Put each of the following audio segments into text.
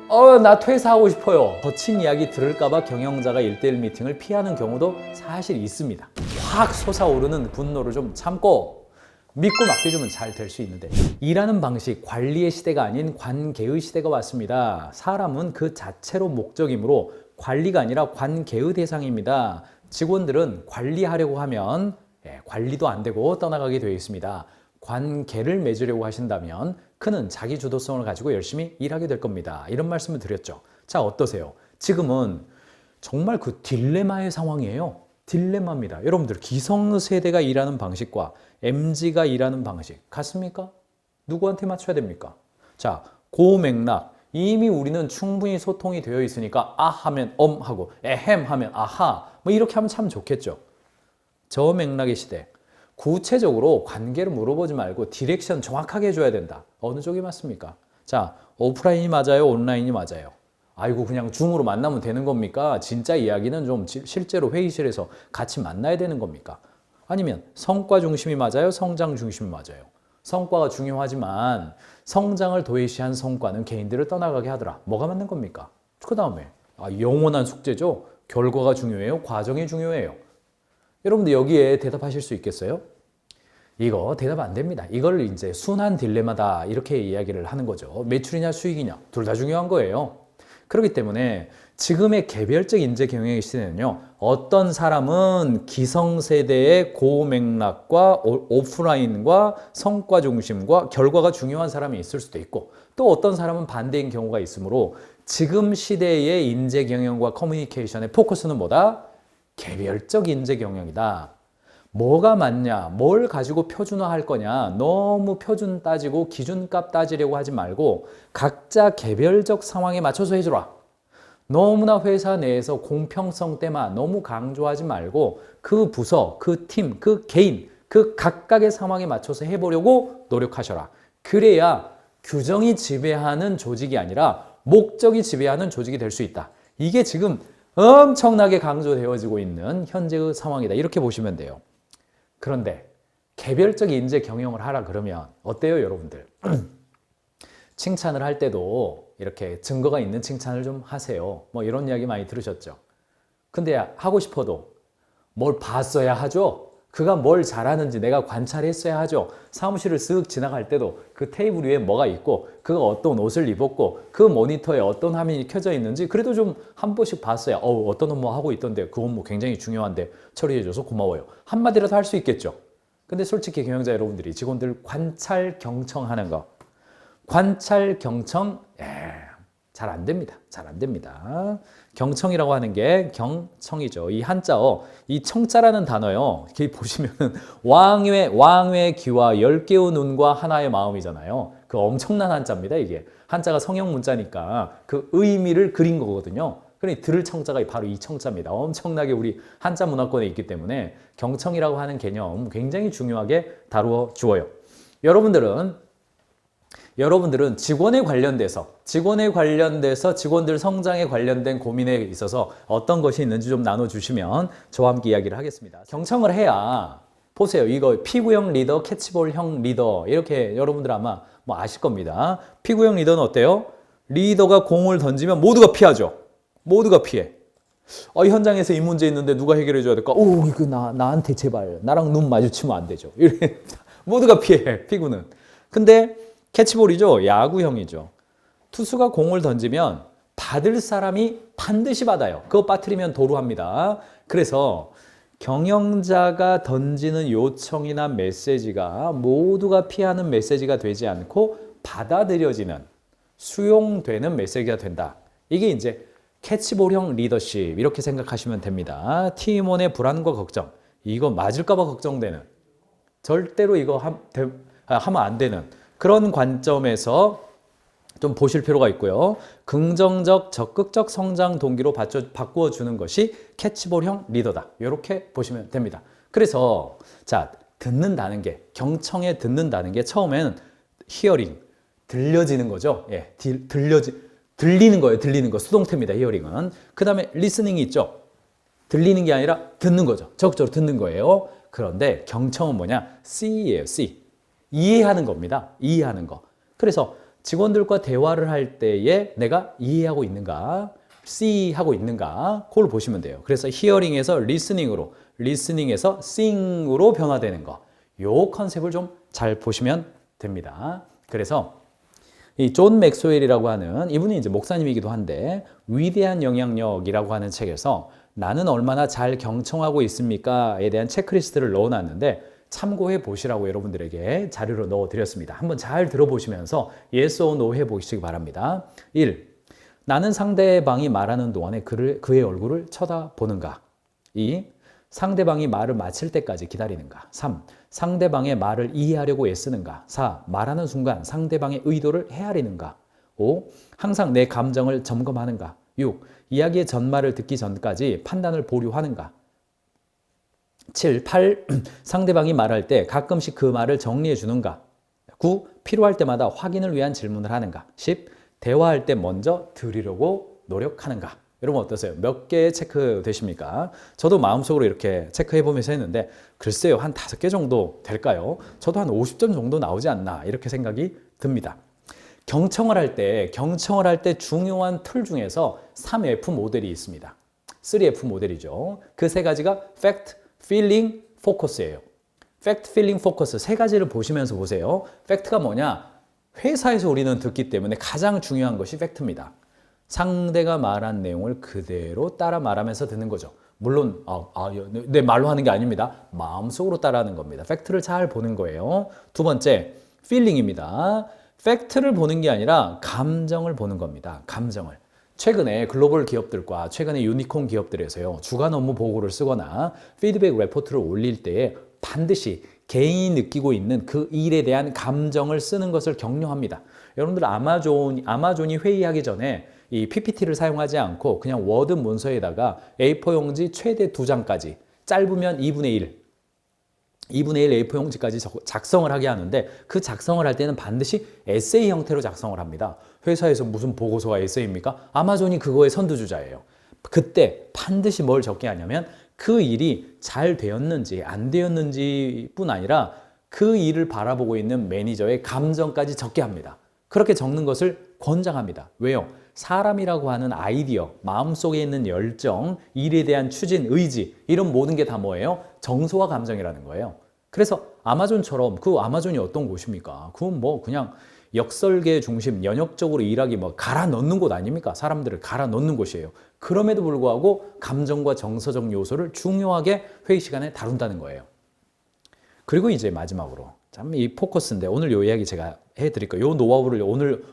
나 퇴사하고 싶어요. 거친 이야기 들을까봐 경영자가 1대1 미팅을 피하는 경우도 사실 있습니다. 확 솟아오르는 분노를 좀 참고 믿고 맡겨주면 잘 될 수 있는데, 일하는 방식, 관리의 시대가 아닌 관계의 시대가 왔습니다. 사람은 그 자체로 목적이므로 관리가 아니라 관계의 대상입니다. 직원들은 관리하려고 하면 관리도 안 되고 떠나가게 되어 있습니다. 관계를 맺으려고 하신다면 그는 자기 주도성을 가지고 열심히 일하게 될 겁니다. 이런 말씀을 드렸죠. 자, 어떠세요? 지금은 정말 그 딜레마의 상황이에요. 딜레마입니다. 여러분들, 기성세대가 일하는 방식과 MZ가 일하는 방식 같습니까? 누구한테 맞춰야 됩니까? 자, 그 맥락, 이미 우리는 충분히 소통이 되어 있으니까 아 하면 하고 에헴 하면 아하, 뭐 이렇게 하면 참 좋겠죠. 저 맥락의 시대, 구체적으로 관계를 물어보지 말고 디렉션 정확하게 해줘야 된다. 어느 쪽이 맞습니까? 자, 오프라인이 맞아요? 온라인이 맞아요? 아이고, 그냥 줌으로 만나면 되는 겁니까? 진짜 이야기는 좀 실제로 회의실에서 같이 만나야 되는 겁니까? 아니면 성과 중심이 맞아요? 성장 중심이 맞아요? 성과가 중요하지만 성장을 도외시한 성과는 개인들을 떠나가게 하더라. 뭐가 맞는 겁니까? 그 다음에 영원한 숙제죠. 결과가 중요해요? 과정이 중요해요? 여러분들 여기에 대답하실 수 있겠어요? 이거 대답 안 됩니다. 이걸 이제 순환 딜레마다 이렇게 이야기를 하는 거죠. 매출이냐 수익이냐 둘 다 중요한 거예요. 그렇기 때문에 지금의 개별적 인재 경영의 시대는요, 어떤 사람은 기성세대의 고맥락과 오프라인과 성과 중심과 결과가 중요한 사람이 있을 수도 있고, 또 어떤 사람은 반대인 경우가 있으므로 지금 시대의 인재 경영과 커뮤니케이션의 포커스는 뭐다? 개별적 인재 경영이다. 뭐가 맞냐, 뭘 가지고 표준화할 거냐, 너무 표준 따지고 기준값 따지려고 하지 말고 각자 개별적 상황에 맞춰서 해주라. 너무나 회사 내에서 공평성 때만 너무 강조하지 말고 그 부서, 그 팀, 그 개인, 그 각각의 상황에 맞춰서 해보려고 노력하셔라. 그래야 규정이 지배하는 조직이 아니라 목적이 지배하는 조직이 될 수 있다. 이게 지금 엄청나게 강조되어지고 있는 현재의 상황이다. 이렇게 보시면 돼요. 그런데 개별적 인재 경영을 하라 그러면 어때요, 여러분들? 칭찬을 할 때도 이렇게 증거가 있는 칭찬을 좀 하세요. 뭐 이런 이야기 많이 들으셨죠? 근데 하고 싶어도 뭘 봤어야 하죠? 그가 뭘 잘하는지 내가 관찰했어야 하죠. 사무실을 쓱 지나갈 때도 그 테이블 위에 뭐가 있고 그가 어떤 옷을 입었고 그 모니터에 어떤 화면이 켜져 있는지 그래도 좀 한 번씩 봤어야 어떤 업무 하고 있던데 그 업무 굉장히 중요한데 처리해줘서 고마워요. 한마디라도 할 수 있겠죠. 근데 솔직히 경영자 여러분들이 직원들 관찰 경청하는 거, 관찰 경청 잘 안 됩니다. 잘 안 됩니다. 경청이라고 하는 게 경청이죠. 이 한자어, 이 청자라는 단어요. 여기 보시면은 왕의 귀와 10개의 눈과 하나의 마음이잖아요. 그 엄청난 한자입니다, 이게. 한자가 성형 문자니까 그 의미를 그린 거거든요. 그러니 들을 청자가 바로 이 청자입니다. 엄청나게 우리 한자 문화권에 있기 때문에 경청이라고 하는 개념 굉장히 중요하게 다루어 주어요. 여러분들은 직원에 관련돼서 직원들 성장에 관련된 고민에 있어서 어떤 것이 있는지 좀 나눠주시면 저와 함께 이야기를 하겠습니다. 경청을 해야, 보세요. 이거 피구형 리더, 캐치볼형 리더, 이렇게 여러분들 아마 뭐 아실 겁니다. 피구형 리더는 어때요? 리더가 공을 던지면 모두가 피하죠. 모두가 피해. 현장에서 이 문제 있는데 누가 해결해 줘야 될까? 이거 나한테 제발, 나랑 눈 마주치면 안 되죠. 이렇게 모두가 피해, 피구는. 근데 캐치볼이죠. 야구형이죠. 투수가 공을 던지면 받을 사람이 반드시 받아요. 그거 빠뜨리면 도루합니다. 그래서 경영자가 던지는 요청이나 메시지가 모두가 피하는 메시지가 되지 않고 받아들여지는, 수용되는 메시지가 된다. 이게 이제 캐치볼형 리더십, 이렇게 생각하시면 됩니다. 팀원의 불안과 걱정, 이거 맞을까 봐 걱정되는, 절대로 이거 하면 안 되는 그런 관점에서 좀 보실 필요가 있고요. 긍정적, 적극적 성장 동기로 바꾸어주는 것이 캐치볼형 리더다. 이렇게 보시면 됩니다. 그래서 자, 듣는다는 게, 경청에 듣는다는 게 처음에는 히어링, 들려지는 거죠. 들리는 거예요. 들리는 거. 수동태입니다. 히어링은. 그 다음에 리스닝이 있죠. 들리는 게 아니라 듣는 거죠. 적극적으로 듣는 거예요. 그런데 경청은 뭐냐? C예요. C. 이해하는 겁니다. 이해하는 거. 그래서 직원들과 대화를 할 때에 내가 이해하고 있는가, see 하고 있는가, 그걸 보시면 돼요. 그래서 hearing에서 listening으로, listening에서 seeing으로 변화되는 거. 요 컨셉을 좀 잘 보시면 됩니다. 그래서 이 존 맥스웰이라고 하는 이분이 이제 목사님이기도 한데 위대한 영향력이라고 하는 책에서 나는 얼마나 잘 경청하고 있습니까에 대한 체크리스트를 넣어놨는데 참고해 보시라고 여러분들에게 자료로 넣어드렸습니다. 한번 잘 들어보시면서 yes or no 해보시기 바랍니다. 1. 나는 상대방이 말하는 동안에 그의 얼굴을 쳐다보는가? 2. 상대방이 말을 마칠 때까지 기다리는가? 3. 상대방의 말을 이해하려고 애쓰는가? 4. 말하는 순간 상대방의 의도를 헤아리는가? 5. 항상 내 감정을 점검하는가? 6. 이야기의 전말을 듣기 전까지 판단을 보류하는가? 7. 8. 상대방이 말할 때 가끔씩 그 말을 정리해 주는가? 9. 필요할 때마다 확인을 위한 질문을 하는가? 10. 대화할 때 먼저 들으려고 노력하는가? 여러분 어떠세요? 몇 개 체크 되십니까? 저도 마음속으로 이렇게 체크해 보면서 했는데 글쎄요, 한 5개 정도 될까요? 저도 한 50점 정도 나오지 않나 이렇게 생각이 듭니다. 경청을 할 때 중요한 툴 중에서 3F 모델이 있습니다. 3F 모델이죠. 그 세 가지가 Fact, Feeling, Focus예요. Fact, Feeling, Focus 세 가지를 보시면서 보세요. Fact가 뭐냐? 회사에서 우리는 듣기 때문에 가장 중요한 것이 팩트입니다. 상대가 말한 내용을 그대로 따라 말하면서 듣는 거죠. 물론 내 말로 하는 게 아닙니다. 마음속으로 따라하는 겁니다. 팩트를 잘 보는 거예요. 두 번째, 필링입니다. 팩트를 보는 게 아니라 감정을 보는 겁니다. 감정을. 최근에 글로벌 기업들과 최근에 유니콘 기업들에서요, 주간 업무 보고를 쓰거나 피드백 레포트를 올릴 때에 반드시 개인이 느끼고 있는 그 일에 대한 감정을 쓰는 것을 격려합니다. 여러분들 아마존이 회의하기 전에 이 PPT를 사용하지 않고 그냥 워드 문서에다가 A4 용지 최대 2장까지 짧으면 2분의 1 A4 용지까지 작성을 하게 하는데 그 작성을 할 때는 반드시 에세이 형태로 작성을 합니다. 회사에서 무슨 보고서가 에세이입니까? 아마존이 그거의 선두주자예요. 그때 반드시 뭘 적게 하냐면 그 일이 잘 되었는지 안 되었는지 뿐 아니라 그 일을 바라보고 있는 매니저의 감정까지 적게 합니다. 그렇게 적는 것을 권장합니다. 왜요? 사람이라고 하는 아이디어, 마음속에 있는 열정, 일에 대한 추진, 의지 이런 모든 게 다 뭐예요? 정서와 감정이라는 거예요. 그래서 아마존처럼 그 아마존이 어떤 곳입니까? 그건 뭐 그냥 역설계 중심, 연역적으로 일하기 뭐 갈아 넣는 곳 아닙니까? 사람들을 갈아 넣는 곳이에요. 그럼에도 불구하고 감정과 정서적 요소를 중요하게 회의 시간에 다룬다는 거예요. 그리고 이제 마지막으로 참 이 포커스인데 오늘 요 이야기 제가 해드릴 거예요. 요 노하우를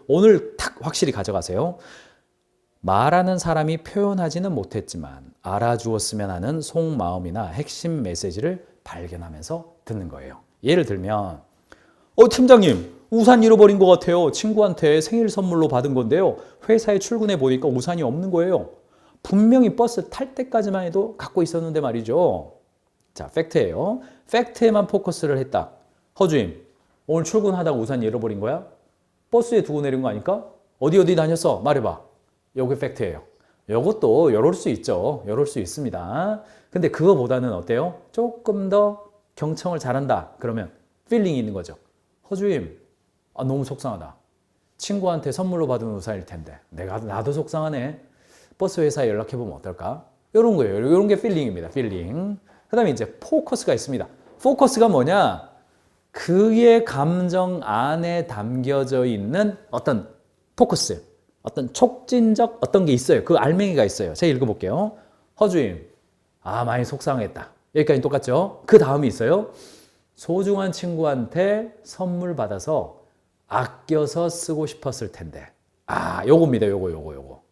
오늘 탁 확실히 가져가세요. 말하는 사람이 표현하지는 못했지만 알아주었으면 하는 속마음이나 핵심 메시지를 발견하면서 듣는 거예요. 예를 들면 팀장님 우산 잃어버린 것 같아요. 친구한테 생일 선물로 받은 건데요. 회사에 출근해 보니까 우산이 없는 거예요. 분명히 버스 탈 때까지만 해도 갖고 있었는데 말이죠. 자, 팩트예요. 팩트에만 포커스를 했다. 허주임, 오늘 출근하다가 우산 잃어버린 거야? 버스에 두고 내린 거 아닐까? 어디 다녔어? 말해봐. 요게 팩트예요. 요것도 요럴 수 있죠. 요럴 수 있습니다. 근데 그거보다는 어때요? 조금 더 경청을 잘한다. 그러면 필링이 있는 거죠. 허주임, 너무 속상하다. 친구한테 선물로 받은 우산일 텐데 나도 속상하네. 버스 회사에 연락해보면 어떨까? 이런 거예요. 이런 게 필링입니다. 필링. 그 다음에 이제 포커스가 있습니다. 포커스가 뭐냐? 그의 감정 안에 담겨져 있는 어떤 포커스, 어떤 촉진적 어떤 게 있어요. 그 알맹이가 있어요. 제가 읽어볼게요. 허주임, 많이 속상했다. 여기까지 똑같죠? 그 다음이 있어요. 소중한 친구한테 선물 받아서 아껴서 쓰고 싶었을 텐데. 요겁니다. 요거.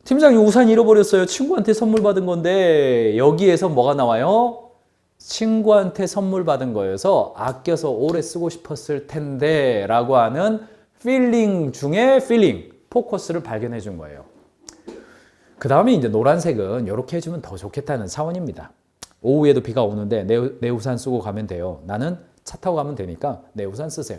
팀장님 우산 잃어버렸어요. 친구한테 선물 받은 건데 여기에서 뭐가 나와요? 친구한테 선물 받은 거여서 아껴서 오래 쓰고 싶었을 텐데 라고 하는 필링 중에 필링, 포커스를 발견해 준 거예요. 그 다음에 이제 노란색은 이렇게 해주면 더 좋겠다는 차원입니다. 오후에도 비가 오는데 내 우산 쓰고 가면 돼요. 나는 차 타고 가면 되니까 내 우산 쓰세요.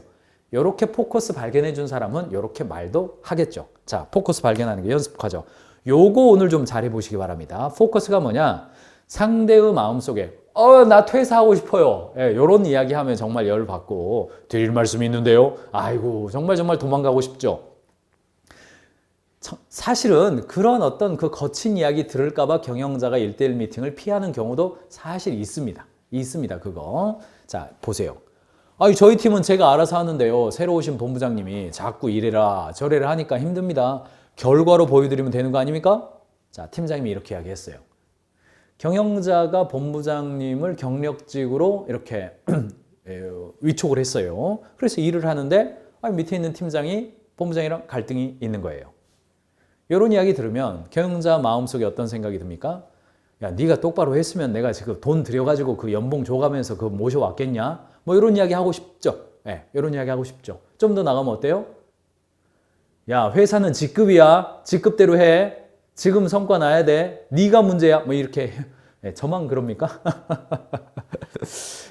이렇게 포커스 발견해 준 사람은 이렇게 말도 하겠죠. 자, 포커스 발견하는 게 연습하죠. 요거 오늘 좀 잘해 보시기 바랍니다. 포커스가 뭐냐? 상대의 마음속에 나 퇴사하고 싶어요. 예, 요런 이야기 하면 정말 열받고, 드릴 말씀이 있는데요. 아이고, 정말 도망가고 싶죠. 사실은 그런 어떤 그 거친 이야기 들을까봐 경영자가 1대1 미팅을 피하는 경우도 사실 있습니다. 있습니다, 그거. 자, 보세요. 저희 팀은 제가 알아서 하는데요. 새로 오신 본부장님이 자꾸 이래라 저래라 하니까 힘듭니다. 결과로 보여드리면 되는 거 아닙니까? 자, 팀장님이 이렇게 이야기했어요. 경영자가 본부장님을 경력직으로 이렇게 위촉을 했어요. 그래서 일을 하는데 밑에 있는 팀장이 본부장이랑 갈등이 있는 거예요. 이런 이야기 들으면 경영자 마음속에 어떤 생각이 듭니까? 야, 네가 똑바로 했으면 내가 지금 돈 들여가지고 그 연봉 줘가면서 그 모셔왔겠냐? 뭐 이런 이야기 하고 싶죠. 네, 이런 이야기 하고 싶죠. 좀 더 나가면 어때요? 야, 회사는 직급이야. 직급대로 해. 지금 성과 나야 돼. 네가 문제야. 뭐 이렇게. 네, 저만 그럽니까?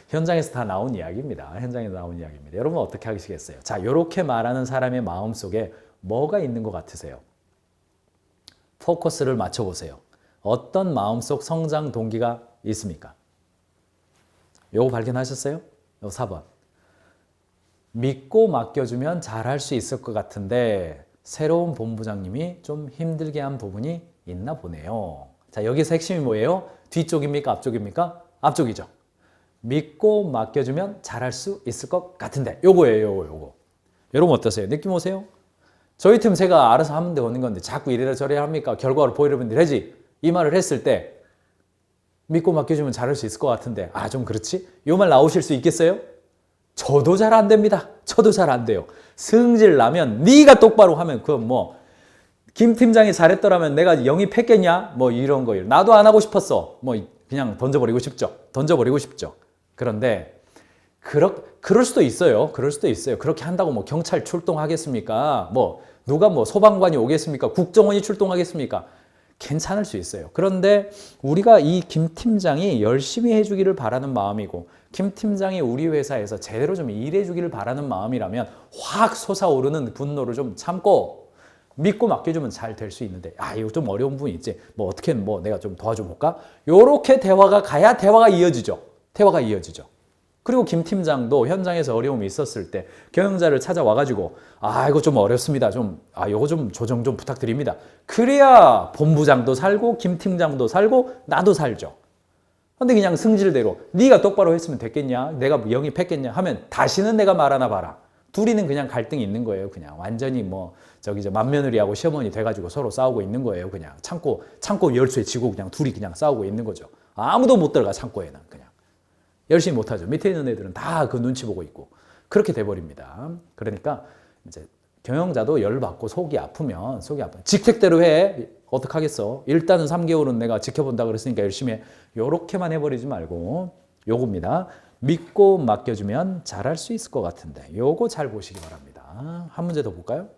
현장에서 다 나온 이야기입니다. 현장에서 나온 이야기입니다. 여러분 어떻게 하시겠어요? 자, 이렇게 말하는 사람의 마음속에 뭐가 있는 것 같으세요? 포커스를 맞춰보세요. 어떤 마음속 성장 동기가 있습니까? 요거 발견하셨어요? 요 4번. 믿고 맡겨주면 잘할 수 있을 것 같은데 새로운 본부장님이 좀 힘들게 한 부분이 있나 보네요. 자, 여기서 핵심이 뭐예요? 뒤쪽입니까? 앞쪽입니까? 앞쪽이죠. 믿고 맡겨주면 잘할 수 있을 것 같은데 요거예요. 요거. 여러분 어떠세요? 느낌 오세요? 저희 팀 제가 알아서 하면 되는 건데 자꾸 이래라 저래라 합니까? 결과로 보이려면 되지. 이 말을 했을 때 믿고 맡겨주면 잘할 수 있을 것 같은데 좀 그렇지? 요 말 나오실 수 있겠어요? 저도 잘 안 됩니다. 저도 잘 안 돼요. 승질 나면 네가 똑바로 하면 그건 뭐 김 팀장이 잘했더라면 내가 영입했겠냐? 뭐 이런 거예요. 나도 안 하고 싶었어. 뭐 그냥 던져버리고 싶죠. 그런데 그럴 수도 있어요. 그렇게 한다고 뭐 경찰 출동하겠습니까? 뭐 누가 뭐 소방관이 오겠습니까? 국정원이 출동하겠습니까? 괜찮을 수 있어요. 그런데 우리가 이 김 팀장이 열심히 해주기를 바라는 마음이고 김 팀장이 우리 회사에서 제대로 좀 일해주기를 바라는 마음이라면 확 솟아오르는 분노를 좀 참고 믿고 맡겨주면 잘 될 수 있는데 이거 좀 어려운 부분이 있지. 뭐 어떻게 뭐 내가 좀 도와줘 볼까? 요렇게 대화가 가야 대화가 이어지죠. 그리고 김 팀장도 현장에서 어려움이 있었을 때 경영자를 찾아와가지고 이거 좀 어렵습니다. 요거 좀 조정 좀 부탁드립니다. 그래야 본부장도 살고 김 팀장도 살고 나도 살죠. 근데 그냥 승질대로 네가 똑바로 했으면 됐겠냐? 내가 영입했겠냐? 하면 다시는 내가 말하나 봐라. 둘이는 그냥 갈등이 있는 거예요. 그냥 완전히 뭐 저 맏며느리하고 시어머니 돼가지고 서로 싸우고 있는 거예요. 그냥 창고 열쇠 쥐고 그냥 둘이 그냥 싸우고 있는 거죠. 아무도 못 들어가 창고에는 그냥. 열심히 못하죠. 밑에 있는 애들은 다 그 눈치 보고 있고 그렇게 돼버립니다. 그러니까 이제 경영자도 열받고 속이 아프면 직책대로 해. 어떡하겠어. 일단은 3개월은 내가 지켜본다 그랬으니까 열심히 해. 요렇게만 해버리지 말고 요겁니다. 믿고 맡겨주면 잘할 수 있을 것 같은데 요거 잘 보시기 바랍니다. 한 문제 더 볼까요?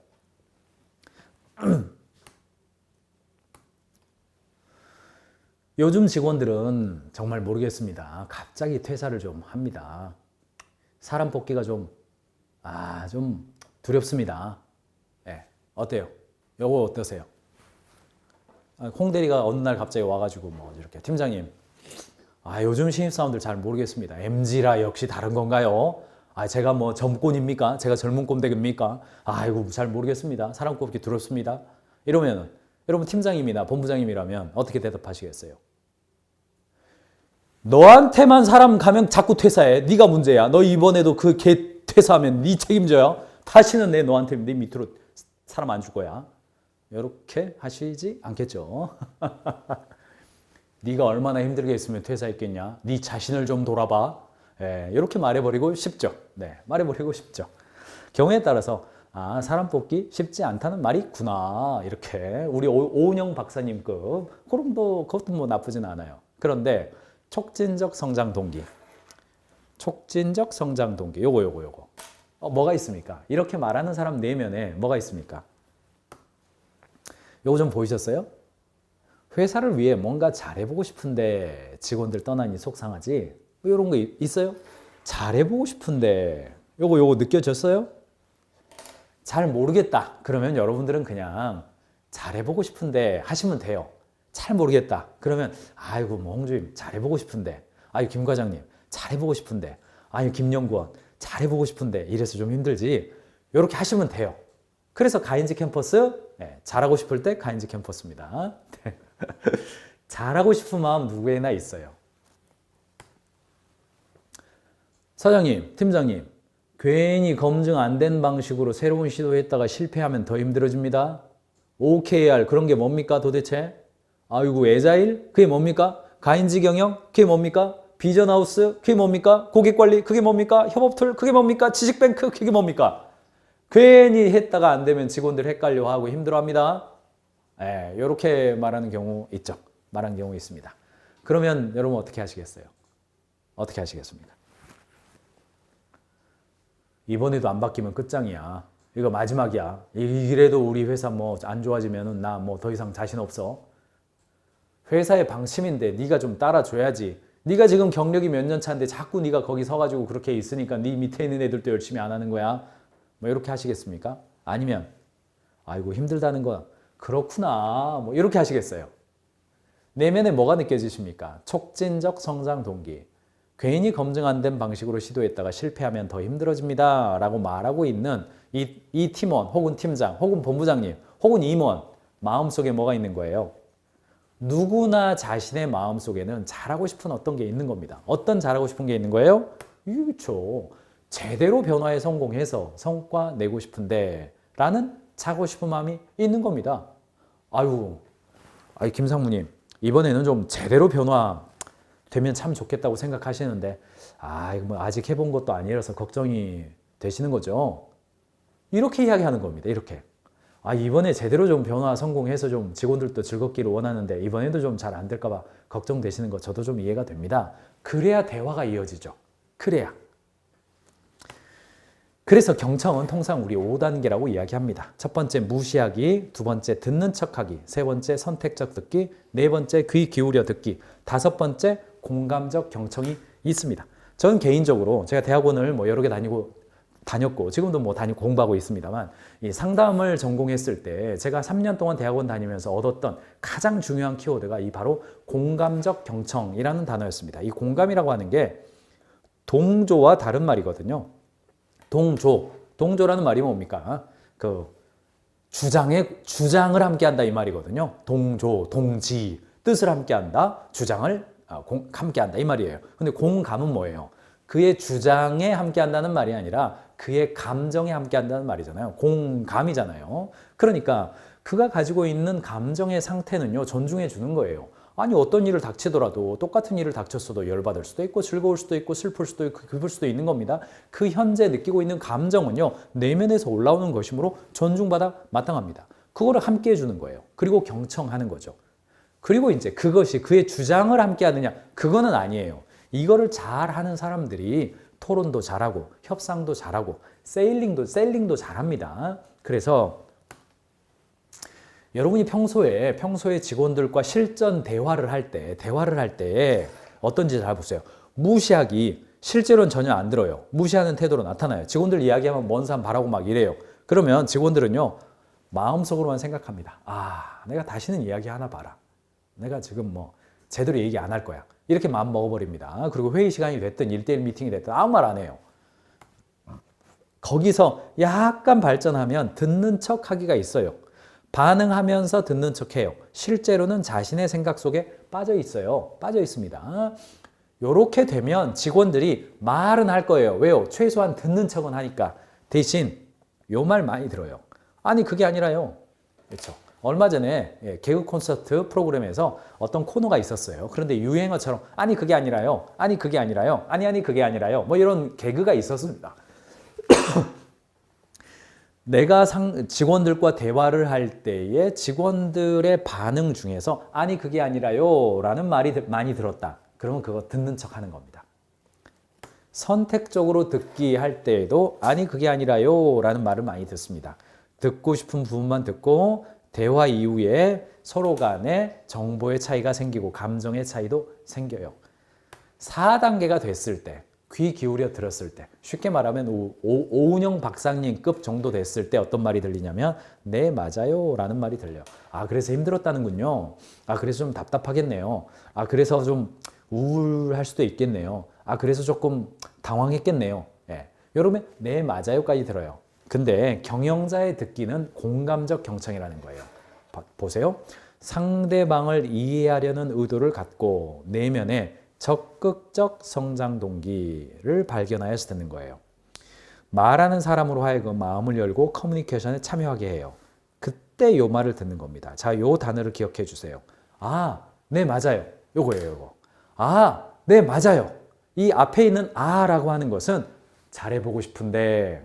요즘 직원들은 정말 모르겠습니다. 갑자기 퇴사를 좀 합니다. 사람 뽑기가 좀 두렵습니다. 네, 어때요? 요거 어떠세요? 홍 대리가 어느 날 갑자기 와가지고 뭐 이렇게 팀장님, 요즘 신입사원들 잘 모르겠습니다. MZ라 역시 다른 건가요? 제가 뭐 젊꾼입니까? 제가 젊은 꼼대기입니까? 이거 잘 모르겠습니다. 사람 뽑기 두렵습니다. 이러면 여러분 팀장님이나 본부장님이라면 어떻게 대답하시겠어요? 너한테만 사람 가면 자꾸 퇴사해. 네가 문제야. 너 이번에도 그 개 퇴사하면 네 책임져요. 다시는 너한테 네 밑으로 사람 안 줄 거야. 이렇게 하시지 않겠죠. 네가 얼마나 힘들게 있으면 퇴사했겠냐. 네 자신을 좀 돌아봐. 이렇게 말해버리고 싶죠. 네, 말해버리고 싶죠. 경우에 따라서 사람 뽑기 쉽지 않다는 말이 있구나. 이렇게 우리 오은영 박사님급 그것도 뭐 나쁘진 않아요. 그런데 촉진적 성장 동기 요거 뭐가 있습니까? 이렇게 말하는 사람 내면에 뭐가 있습니까? 요거 좀 보이셨어요? 회사를 위해 뭔가 잘해보고 싶은데 직원들 떠나니 속상하지? 이런 거 있어요? 잘해보고 싶은데 요거 느껴졌어요? 잘 모르겠다. 그러면 여러분들은 그냥 잘해보고 싶은데 하시면 돼요. 잘 모르겠다. 그러면 뭐 홍주임 잘해보고 싶은데 아유, 김 과장님, 잘해보고 싶은데. 아유, 김연구원, 잘해보고 싶은데. 이래서 좀 힘들지. 이렇게 하시면 돼요. 그래서 가인즈 캠퍼스, 네, 잘하고 싶을 때 가인즈 캠퍼스입니다. 잘하고 싶은 마음 누구에나 있어요. 사장님, 팀장님, 괜히 검증 안 된 방식으로 새로운 시도했다가 실패하면 더 힘들어집니다. OKR, 그런 게 뭡니까 도대체? 아이고, 에자일? 그게 뭡니까? 가인즈 경영? 그게 뭡니까? 비전하우스? 그게 뭡니까? 고객관리? 그게 뭡니까? 협업툴? 그게 뭡니까? 지식뱅크? 그게 뭡니까? 괜히 했다가 안 되면 직원들 헷갈려하고 힘들어합니다. 예, 이렇게 말하는 경우 있죠. 말하는 경우 있습니다. 그러면 여러분 어떻게 하시겠어요? 어떻게 하시겠습니까? 이번에도 안 바뀌면 끝장이야. 이거 마지막이야. 이래도 우리 회사 뭐 안 좋아지면은 나 뭐 더 이상 자신 없어. 회사의 방침인데 네가 좀 따라줘야지. 네가 지금 경력이 몇 년 차인데 자꾸 네가 거기 서가지고 그렇게 있으니까 네 밑에 있는 애들도 열심히 안 하는 거야. 뭐 이렇게 하시겠습니까? 아니면 아이고 힘들다는 거 그렇구나. 뭐 이렇게 하시겠어요? 내면에 뭐가 느껴지십니까? 촉진적 성장 동기. 괜히 검증 안 된 방식으로 시도했다가 실패하면 더 힘들어집니다. 라고 말하고 있는 이 팀원 혹은 팀장 혹은 본부장님 혹은 임원 마음속에 뭐가 있는 거예요? 누구나 자신의 마음속에는 잘하고 싶은 어떤 게 있는 겁니다. 어떤 잘하고 싶은 게 있는 거예요? 그렇죠. 제대로 변화에 성공해서 성과 내고 싶은데 라는 자고 싶은 마음이 있는 겁니다. 아유, 김상무님 이번에는 좀 제대로 변화 되면 참 좋겠다고 생각하시는데 이거 뭐 아직 해본 것도 아니라서 걱정이 되시는 거죠. 이렇게 이야기하는 겁니다. 이렇게. 이번에 제대로 좀 변화 성공해서 좀 직원들도 즐겁기를 원하는데 이번에도 좀 잘 안 될까 봐 걱정되시는 거 저도 좀 이해가 됩니다. 그래야 대화가 이어지죠. 그래야. 그래서 경청은 통상 우리 5단계라고 이야기합니다. 첫 번째 무시하기, 두 번째 듣는 척하기, 세 번째 선택적 듣기, 네 번째 귀 기울여 듣기, 다섯 번째 공감적 경청이 있습니다. 저는 개인적으로 제가 대학원을 뭐 여러 개 다녔고 지금도 뭐 다니고 공부하고 있습니다만 이 상담을 전공했을 때 제가 3년 동안 대학원 다니면서 얻었던 가장 중요한 키워드가 이 바로 공감적 경청이라는 단어였습니다. 이 공감이라고 하는 게 동조와 다른 말이거든요. 동조라는 말이 뭡니까? 주장을 함께한다 이 말이거든요. 동조, 동지, 뜻을 함께한다, 주장을 함께한다 이 말이에요. 근데 공감은 뭐예요? 그의 주장에 함께한다는 말이 아니라 그의 감정에 함께한다는 말이잖아요. 공감이잖아요. 그러니까 그가 가지고 있는 감정의 상태는요, 존중해 주는 거예요. 아니 어떤 일을 닥치더라도 똑같은 일을 닥쳤어도 열받을 수도 있고 즐거울 수도 있고 슬플 수도 있고 기쁠 수도 있는 겁니다. 그 현재 느끼고 있는 감정은요, 내면에서 올라오는 것이므로 존중받아 마땅합니다. 그거를 함께 해주는 거예요. 그리고 경청하는 거죠. 그리고 이제 그것이 그의 주장을 함께 하느냐, 그거는 아니에요. 이거를 잘하는 사람들이 토론도 잘하고 협상도 잘하고 셀링도 잘합니다. 그래서 여러분이 평소에 직원들과 실전 대화를 할 때 어떤지 잘 보세요. 무시하기, 실제로는 전혀 안 들어요. 무시하는 태도로 나타나요. 직원들 이야기하면 먼 산 바라고 막 이래요. 그러면 직원들은요, 마음속으로만 생각합니다. 내가 다시는 이야기 하나 봐라. 내가 지금 뭐 제대로 얘기 안 할 거야. 이렇게 마음 먹어버립니다. 그리고 회의 시간이 됐든 1대1 미팅이 됐든 아무 말 안 해요. 거기서 약간 발전하면 듣는 척 하기가 있어요. 반응하면서 듣는 척해요. 실제로는 자신의 생각 속에 빠져 있어요. 빠져 있습니다. 이렇게 되면 직원들이 말은 할 거예요. 왜요? 최소한 듣는 척은 하니까. 대신 요 말 많이 들어요. 아니 그게 아니라요. 그렇죠. 얼마 전에 개그 콘서트 프로그램에서 어떤 코너가 있었어요. 그런데 유행어처럼 아니 그게 아니라요. 아니 그게 아니라요. 아니 그게 아니라요. 뭐 이런 개그가 있었습니다. 내가 직원들과 대화를 할 때에 직원들의 반응 중에서 아니 그게 아니라요 라는 말이 많이 들었다. 그러면 그거 듣는 척 하는 겁니다. 선택적으로 듣기 할 때에도 아니 그게 아니라요 라는 말을 많이 듣습니다. 듣고 싶은 부분만 듣고 대화 이후에 서로 간에 정보의 차이가 생기고 감정의 차이도 생겨요. 4단계가 됐을 때, 귀 기울여 들었을 때, 쉽게 말하면 오은영 박사님급 정도 됐을 때 어떤 말이 들리냐면 네 맞아요 라는 말이 들려요. 그래서 힘들었다는군요. 그래서 좀 답답하겠네요. 그래서 좀 우울할 수도 있겠네요. 아, 그래서 조금 당황했겠네요. 예. 여러분, 네, 맞아요까지 들어요. 근데 경영자의 듣기는 공감적 경청이라는 거예요. 보세요. 상대방을 이해하려는 의도를 갖고 내면의 적극적 성장 동기를 발견하여서 듣는 거예요. 말하는 사람으로 하여금 마음을 열고 커뮤니케이션에 참여하게 해요. 그때 요 말을 듣는 겁니다. 자, 요 단어를 기억해 주세요. 아, 네, 맞아요. 요거예요, 요거. 아, 네, 맞아요. 이 앞에 있는 아라고 하는 것은 잘해보고 싶은데,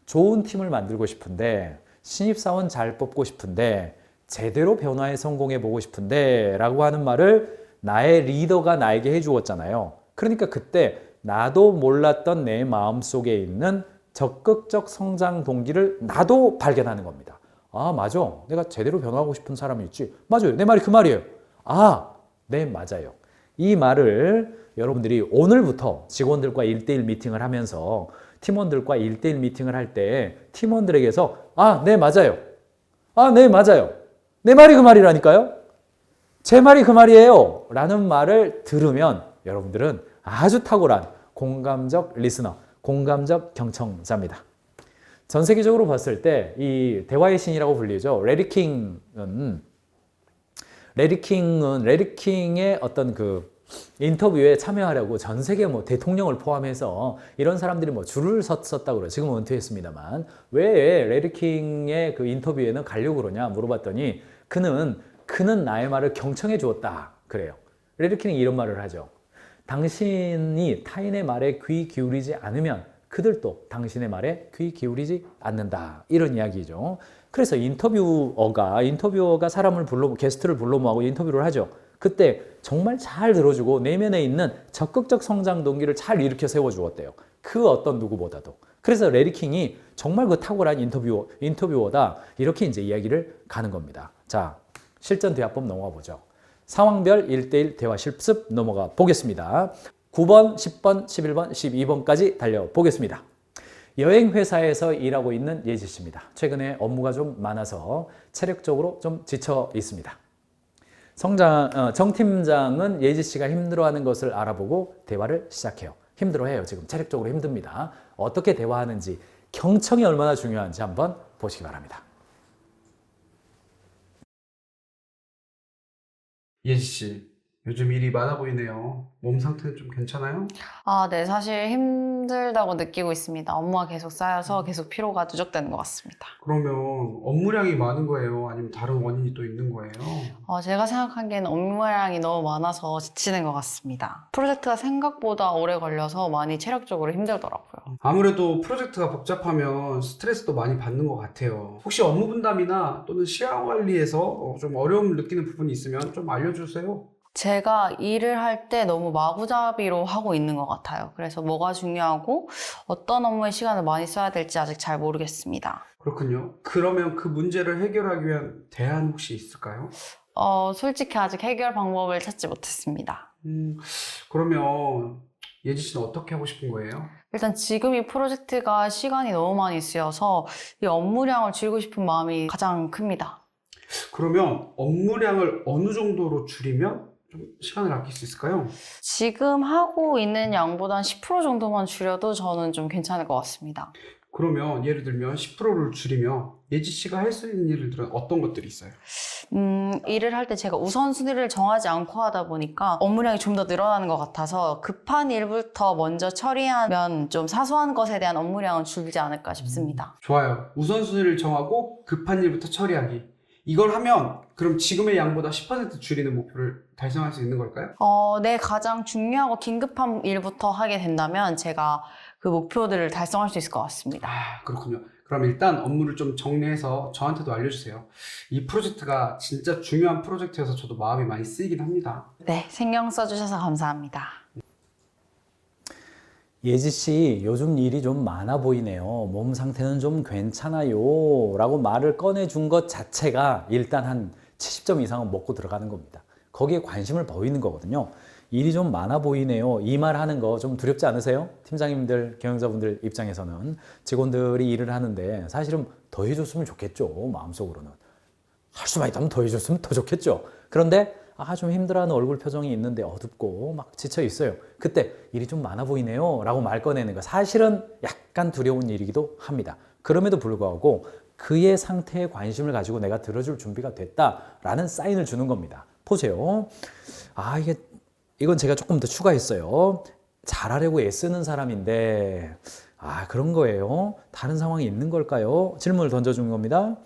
좋은 팀을 만들고 싶은데, 신입사원 잘 뽑고 싶은데, 제대로 변화에 성공해보고 싶은데 라고 하는 말을 나의 리더가 나에게 해주었잖아요. 그러니까 그때 나도 몰랐던 내 마음속에 있는 적극적 성장 동기를 나도 발견하는 겁니다. 아, 맞아. 내가 제대로 변화하고 싶은 사람이 있지. 맞아요. 내 말이 그 말이에요. 아, 네, 맞아요. 이 말을 여러분들이 오늘부터 직원들과 1대1 미팅을 하면서 팀원들과 1대1 미팅을 할 때 팀원들에게서 아, 네, 맞아요. 아, 네, 맞아요. 내 말이 그 말이라니까요. 제 말이 그 말이에요. 라는 말을 들으면 여러분들은 아주 탁월한 공감적 리스너, 공감적 경청자입니다. 전 세계적으로 봤을 때 이 대화의 신이라고 불리죠. 레리킹의 어떤 그 인터뷰에 참여하려고 전 세계 뭐 대통령을 포함해서 이런 사람들이 뭐 줄을 섰다고 그래요. 지금은 은퇴했습니다만. 왜 레리킹의 그 인터뷰에는 가려고 그러냐 물어봤더니 그는 나의 말을 경청해 주었다. 그래요. 레리킹이 이런 말을 하죠. 당신이 타인의 말에 귀 기울이지 않으면 그들도 당신의 말에 귀 기울이지 않는다. 이런 이야기죠. 그래서 인터뷰어가 사람을 게스트를 불러 모으고 인터뷰를 하죠. 그때 정말 잘 들어주고 내면에 있는 적극적 성장 동기를 잘 일으켜 세워주었대요. 그 어떤 누구보다도. 그래서 레리킹이 정말 그 탁월한 인터뷰어다. 이렇게 이제 이야기를 가는 겁니다. 자, 실전 대화법 넘어가 보죠. 상황별 1대1 대화 실습 넘어가 보겠습니다. 9번, 10번, 11번, 12번까지 달려보겠습니다. 여행회사에서 일하고 있는 예지 씨입니다. 최근에 업무가 좀 많아서 체력적으로 좀 지쳐 있습니다. 정 팀장은 예지 씨가 힘들어하는 것을 알아보고 대화를 시작해요. 힘들어해요. 지금 체력적으로 힘듭니다. 어떻게 대화하는지, 경청이 얼마나 중요한지 한번 보시기 바랍니다. 예지 씨, 요즘 일이 많아 보이네요. 몸 상태는 좀 괜찮아요? 아, 네. 사실 힘들다고 느끼고 있습니다. 업무가 계속 쌓여서 계속 피로가 누적되는 것 같습니다. 그러면 업무량이 많은 거예요? 아니면 다른 원인이 또 있는 거예요? 제가 생각하기에는 업무량이 너무 많아서 지치는 것 같습니다. 프로젝트가 생각보다 오래 걸려서 많이 체력적으로 힘들더라고요. 아무래도 프로젝트가 복잡하면 스트레스도 많이 받는 것 같아요. 혹시 업무 분담이나 또는 시간 관리에서 좀 어려움을 느끼는 부분이 있으면 좀 알려주세요. 제가 일을 할 때 너무 마구잡이로 하고 있는 것 같아요. 그래서 뭐가 중요하고 어떤 업무에 시간을 많이 써야 될지 아직 잘 모르겠습니다. 그렇군요. 그러면 그 문제를 해결하기 위한 대안 혹시 있을까요? 솔직히 아직 해결 방법을 찾지 못했습니다. 그러면 예지 씨는 어떻게 하고 싶은 거예요? 일단 지금 이 프로젝트가 시간이 너무 많이 쓰여서 이 업무량을 줄이고 싶은 마음이 가장 큽니다. 그러면 업무량을 어느 정도로 줄이면 좀 시간을 아낄 수 있을까요? 지금 하고 있는 양보단 10% 정도만 줄여도 저는 좀 괜찮을 것 같습니다. 그러면 예를 들면 10%를 줄이면 예지 씨가 할 수 있는 일들은 어떤 것들이 있어요? 일을 할 때 제가 우선순위를 정하지 않고 하다 보니까 업무량이 좀 더 늘어나는 것 같아서 급한 일부터 먼저 처리하면 좀 사소한 것에 대한 업무량은 줄지 않을까 싶습니다. 좋아요. 우선순위를 정하고 급한 일부터 처리하기. 이걸 하면 그럼 지금의 양보다 10% 줄이는 목표를 달성할 수 있는 걸까요? 네, 가장 중요하고 긴급한 일부터 하게 된다면 제가 그 목표들을 달성할 수 있을 것 같습니다. 그렇군요. 그럼 일단 업무를 좀 정리해서 저한테도 알려주세요. 이 프로젝트가 진짜 중요한 프로젝트여서 저도 마음이 많이 쓰이긴 합니다. 네, 신경 써주셔서 감사합니다. 예지 씨, 요즘 일이 좀 많아 보이네요. 몸 상태는 좀 괜찮아요. 라고 말을 꺼내준 것 자체가 일단 한 70점 이상은 먹고 들어가는 겁니다. 거기에 관심을 보이는 거거든요. 일이 좀 많아 보이네요. 이 말 하는 거 좀 두렵지 않으세요? 팀장님들, 경영자분들 입장에서는 직원들이 일을 하는데 사실은 더 해줬으면 좋겠죠. 마음속으로는. 할 수만 있다면 더 해줬으면 더 좋겠죠. 그런데 좀 힘들어하는 얼굴 표정이 있는데 어둡고 막 지쳐 있어요. 그때 일이 좀 많아 보이네요 라고 말 꺼내는 거 사실은 약간 두려운 일이기도 합니다. 그럼에도 불구하고 그의 상태에 관심을 가지고 내가 들어줄 준비가 됐다라는 사인을 주는 겁니다. 보세요. 이건 제가 조금 더 추가했어요. 잘하려고 애쓰는 사람인데 그런 거예요. 다른 상황이 있는 걸까요? 질문을 던져준 겁니다.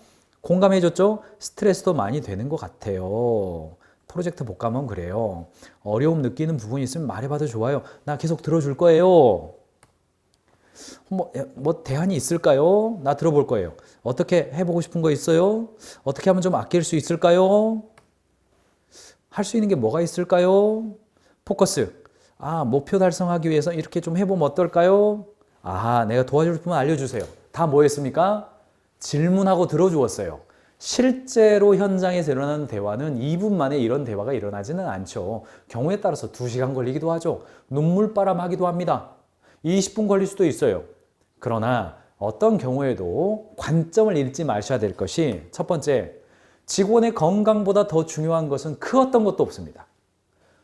공감해줬죠? 스트레스도 많이 되는 것 같아요. 프로젝트 복감은 그래요. 어려움 느끼는 부분이 있으면 말해봐도 좋아요. 나 계속 들어줄 거예요. 뭐 대안이 있을까요? 나 들어볼 거예요. 어떻게 해보고 싶은 거 있어요? 어떻게 하면 좀 아낄 수 있을까요? 할 수 있는 게 뭐가 있을까요? 포커스. 목표 달성하기 위해서 이렇게 좀 해보면 어떨까요? 내가 도와줄 분만 알려주세요. 다 뭐 했습니까? 질문하고 들어주었어요. 실제로 현장에서 일어나는 대화는 2분 만에 이런 대화가 일어나지는 않죠. 경우에 따라서 2시간 걸리기도 하죠. 눈물바람 하기도 합니다. 20분 걸릴 수도 있어요. 그러나 어떤 경우에도 관점을 잃지 마셔야 될 것이 첫 번째, 직원의 건강보다 더 중요한 것은 그 어떤 것도 없습니다.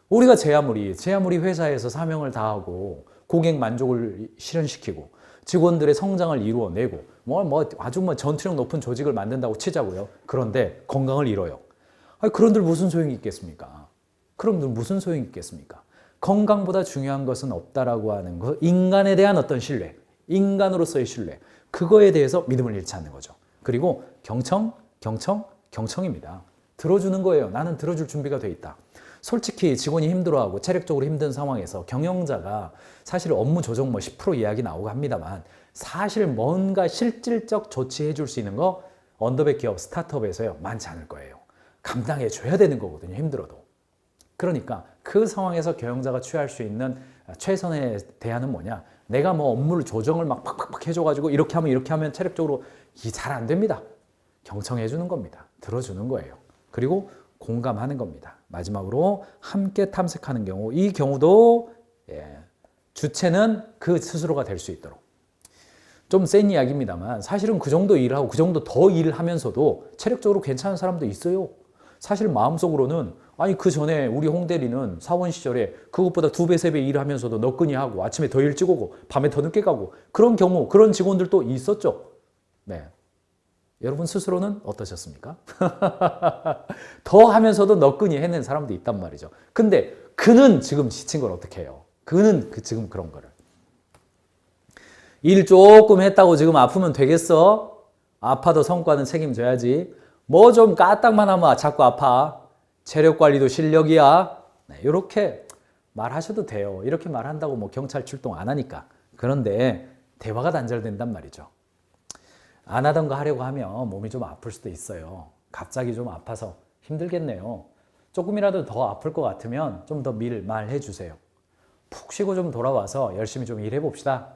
우리가 제 아무리 회사에서 사명을 다하고 고객 만족을 실현시키고 직원들의 성장을 이루어내고 아주 전투력 높은 조직을 만든다고 치자고요. 그런데 건강을 잃어요. 그런들 무슨 소용이 있겠습니까? 그럼들 무슨 소용이 있겠습니까? 건강보다 중요한 것은 없다라고 하는 것, 인간에 대한 어떤 신뢰, 인간으로서의 신뢰, 그거에 대해서 믿음을 잃지 않는 거죠. 그리고 경청입니다. 들어주는 거예요. 나는 들어줄 준비가 돼 있다. 솔직히 직원이 힘들어하고 체력적으로 힘든 상황에서 경영자가 사실 업무 조정 10% 이야기 나오고 합니다만 사실 뭔가 실질적 조치해 줄 수 있는 거 언더백 기업 스타트업에서요 많지 않을 거예요. 감당해 줘야 되는 거거든요. 힘들어도. 그러니까 그 상황에서 경영자가 취할 수 있는 최선의 대안은 뭐냐? 내가 업무를 조정을 막 팍팍팍 해줘가지고 이렇게 하면 체력적으로 잘 안 됩니다. 경청해 주는 겁니다. 들어주는 거예요. 그리고 공감하는 겁니다. 마지막으로 함께 탐색하는 경우, 이 경우도 주체는 그 스스로가 될 수 있도록. 좀 센 이야기입니다만 사실은 그 정도 일을 하고 그 정도 더 일을 하면서도 체력적으로 괜찮은 사람도 있어요. 사실 마음속으로는 그 전에 우리 홍 대리는 사원 시절에 그것보다 2배, 3배 일을 하면서도 너끈히 하고 아침에 더 일찍 오고 밤에 더 늦게 가고 그런 경우, 그런 직원들도 있었죠. 네. 여러분 스스로는 어떠셨습니까? 더 하면서도 너끈히 해낸 사람도 있단 말이죠. 근데 그는 지금 지친 걸 어떻게 해요? 그는 지금 그런 거를. 일 조금 했다고 지금 아프면 되겠어? 아파도 성과는 책임져야지. 뭐 좀 까딱만 하면 자꾸 아파. 체력 관리도 실력이야. 네, 이렇게 말하셔도 돼요. 이렇게 말한다고 경찰 출동 안 하니까. 그런데 대화가 단절된단 말이죠. 안 하던 거 하려고 하면 몸이 좀 아플 수도 있어요. 갑자기 좀 아파서 힘들겠네요. 조금이라도 더 아플 것 같으면 좀 더 말해 주세요. 푹 쉬고 좀 돌아와서 열심히 좀 일해 봅시다.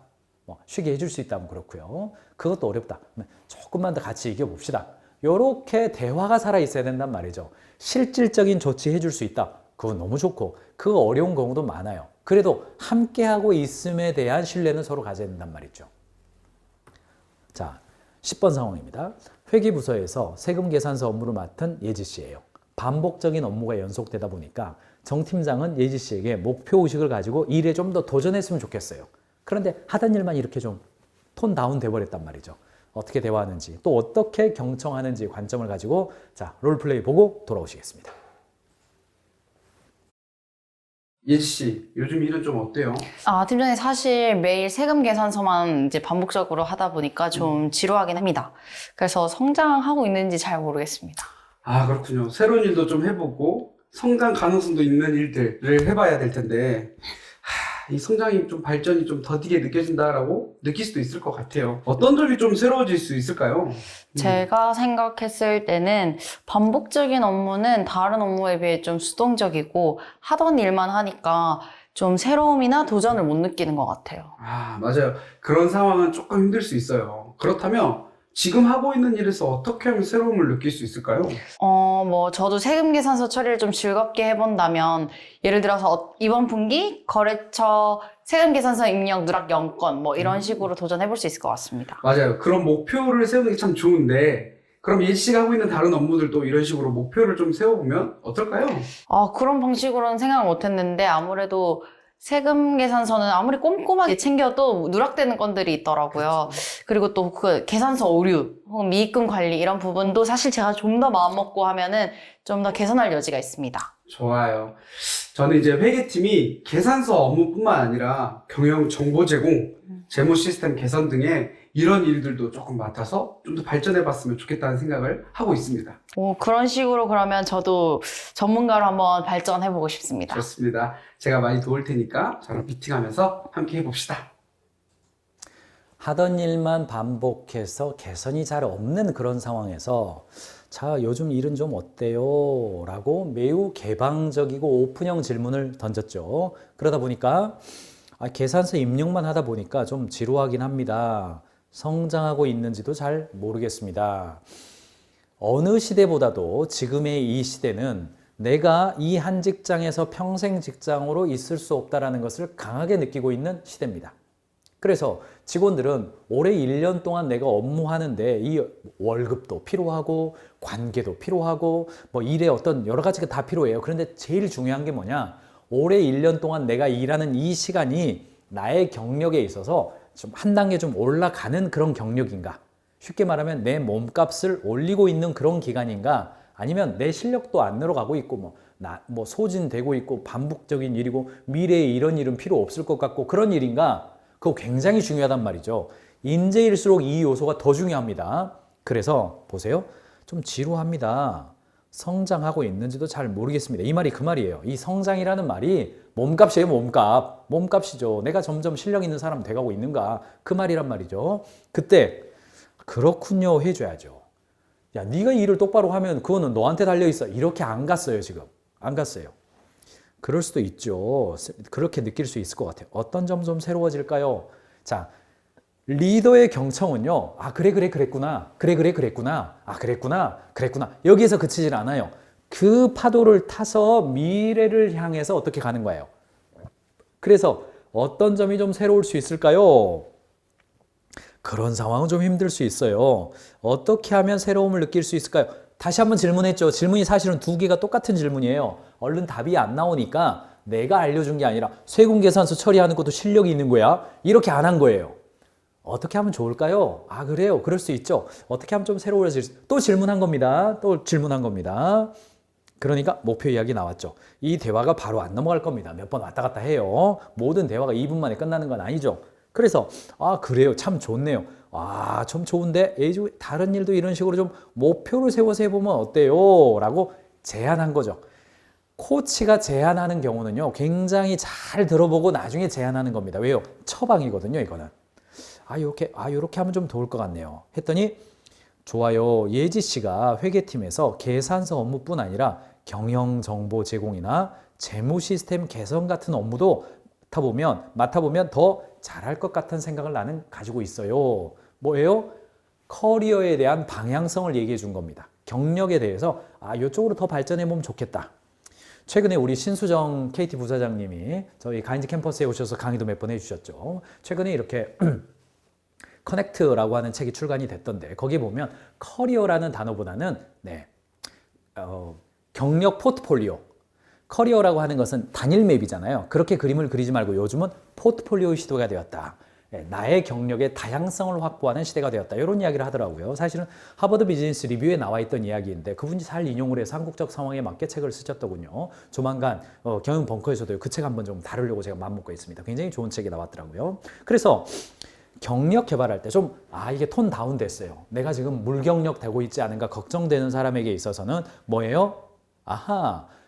쉬게 해줄 수 있다면 그렇고요. 그것도 어렵다. 조금만 더 같이 이겨봅시다. 이렇게 대화가 살아있어야 된단 말이죠. 실질적인 조치 해줄 수 있다. 그건 너무 좋고 그 어려운 경우도 많아요. 그래도 함께하고 있음에 대한 신뢰는 서로 가져야 된단 말이죠. 자, 10번 상황입니다. 회계부서에서 세금 계산서 업무를 맡은 예지 씨예요. 반복적인 업무가 연속되다 보니까 정 팀장은 예지 씨에게 목표의식을 가지고 일에 좀 더 도전했으면 좋겠어요. 그런데 하던 일만 이렇게 좀 톤 다운 돼버렸단 말이죠. 어떻게 대화하는지 또 어떻게 경청하는지 관점을 가지고 롤플레이 보고 돌아오시겠습니다. 예지씨, 요즘 일은 좀 어때요? 팀장님 사실 매일 세금 계산서만 이제 반복적으로 하다 보니까 좀 지루하긴 합니다. 그래서 성장하고 있는지 잘 모르겠습니다. 그렇군요. 새로운 일도 좀 해보고 성장 가능성도 있는 일들을 해봐야 될 텐데 이 성장이 좀 발전이 좀 더디게 느껴진다라고 느낄 수도 있을 것 같아요. 어떤 점이 좀 새로워질 수 있을까요? 제가 생각했을 때는 반복적인 업무는 다른 업무에 비해 좀 수동적이고 하던 일만 하니까 좀 새로움이나 도전을 못 느끼는 것 같아요. 맞아요. 그런 상황은 조금 힘들 수 있어요. 그렇다면 지금 하고 있는 일에서 어떻게 하면 새로움을 느낄 수 있을까요? 저도 세금 계산서 처리를 좀 즐겁게 해본다면, 예를 들어서 이번 분기 거래처 세금 계산서 입력 누락 0건, 이런 식으로 도전해볼 수 있을 것 같습니다. 맞아요. 그런 목표를 세우는 게 참 좋은데, 그럼 예지씨가 하고 있는 다른 업무들도 이런 식으로 목표를 좀 세워보면 어떨까요? 그런 방식으로는 생각을 못 했는데 아무래도 세금 계산서는 아무리 꼼꼼하게 챙겨도 누락되는 건들이 있더라고요. 그리고 또 그 계산서 오류 혹은 미입금 관리 이런 부분도 사실 제가 좀 더 마음먹고 하면은 좀 더 개선할 여지가 있습니다. 좋아요. 저는 이제 회계팀이 계산서 업무뿐만 아니라 경영 정보 제공, 재무 시스템 개선 등의 이런 일들도 조금 맡아서 좀 더 발전해봤으면 좋겠다는 생각을 하고 있습니다. 그런 식으로 그러면 저도 전문가로 한번 발전해보고 싶습니다. 좋습니다. 제가 많이 도울 테니까 저랑 미팅하면서 함께 해봅시다. 하던 일만 반복해서 개선이 잘 없는 그런 상황에서 자, 요즘 일은 좀 어때요? 라고 매우 개방적이고 오픈형 질문을 던졌죠. 그러다 보니까 계산서 입력만 하다 보니까 좀 지루하긴 합니다. 성장하고 있는지도 잘 모르겠습니다. 어느 시대보다도 지금의 이 시대는 내가 이 한 직장에서 평생 직장으로 있을 수 없다는 것을 강하게 느끼고 있는 시대입니다. 그래서 직원들은 올해 1년 동안 내가 업무하는데 이 월급도 필요하고 관계도 필요하고 뭐 일의 어떤 여러 가지가 다 필요해요. 그런데 제일 중요한 게 뭐냐? 올해 1년 동안 내가 일하는 이 시간이 나의 경력에 있어서 좀 한 단계 좀 올라가는 그런 경력인가? 쉽게 말하면 내 몸값을 올리고 있는 그런 기간인가? 아니면 내 실력도 안 늘어가고 있고 뭐 소진되고 있고 반복적인 일이고 미래에 이런 일은 필요 없을 것 같고 그런 일인가? 그거 굉장히 중요하단 말이죠. 인재일수록 이 요소가 더 중요합니다. 그래서 보세요. 좀 지루합니다. 성장하고 있는지도 잘 모르겠습니다. 이 말이 그 말이에요. 이 성장이라는 말이 몸값이에요, 몸값. 몸값이죠. 내가 점점 실력 있는 사람 돼가고 있는가. 그 말이란 말이죠. 그때 그렇군요 해줘야죠. 야, 네가 일을 똑바로 하면 그거는 너한테 달려있어. 이렇게 안 갔어요, 지금. 안 갔어요. 그럴 수도 있죠. 그렇게 느낄 수 있을 것 같아요. 어떤 점 좀 새로워질까요? 자, 리더의 경청은요. 그랬구나. 그랬구나. 그랬구나. 여기에서 그치질 않아요. 그 파도를 타서 미래를 향해서 어떻게 가는 거예요. 그래서 어떤 점이 좀 새로울 수 있을까요? 그런 상황은 좀 힘들 수 있어요. 어떻게 하면 새로움을 느낄 수 있을까요? 다시 한번 질문했죠. 질문이 사실은 두 개가 똑같은 질문이에요. 얼른 답이 안 나오니까 내가 알려준 게 아니라 세금계산서 처리하는 것도 실력이 있는 거야. 이렇게 안 한 거예요. 어떻게 하면 좋을까요? 그래요. 그럴 수 있죠. 어떻게 하면 좀 새로워질 수 또 질문한 겁니다. 그러니까 목표 이야기 나왔죠. 이 대화가 바로 안 넘어갈 겁니다. 몇 번 왔다 갔다 해요. 모든 대화가 2분 만에 끝나는 건 아니죠. 그래서 그래요. 참 좋네요. 좀 좋은데 다른 일도 이런 식으로 좀 목표를 세워서 해보면 어때요? 라고 제안한 거죠. 코치가 제안하는 경우는요. 굉장히 잘 들어보고 나중에 제안하는 겁니다. 왜요? 처방이거든요. 이거는. 요렇게 하면 좀 도울 것 같네요. 했더니 좋아요. 예지 씨가 회계팀에서 계산서 업무뿐 아니라 경영 정보 제공이나 재무 시스템 개선 같은 업무도 맡아보면 더 잘할 것 같은 생각을 나는 가지고 있어요. 뭐예요? 커리어에 대한 방향성을 얘기해 준 겁니다. 경력에 대해서 이쪽으로 더 발전해 보면 좋겠다. 최근에 우리 신수정 KT 부사장님이 저희 가인즈 캠퍼스에 오셔서 강의도 몇 번 해주셨죠. 최근에 이렇게 커넥트라고 하는 책이 출간이 됐던데 거기에 보면 커리어라는 단어보다는 경력 포트폴리오, 커리어라고 하는 것은 단일 맵이잖아요. 그렇게 그림을 그리지 말고 요즘은 포트폴리오 시대가 되었다. 나의 경력의 다양성을 확보하는 시대가 되었다. 이런 이야기를 하더라고요. 사실은 하버드 비즈니스 리뷰에 나와 있던 이야기인데 그분이 잘 인용을 해서 한국적 상황에 맞게 책을 쓰셨더군요. 조만간 경영 벙커에서도 그 책 한번 좀 다루려고 제가 마음먹고 있습니다. 굉장히 좋은 책이 나왔더라고요. 그래서 경력 개발할 때 좀 이게 톤 다운 됐어요. 내가 지금 물경력 되고 있지 않은가 걱정되는 사람에게 있어서는 뭐예요?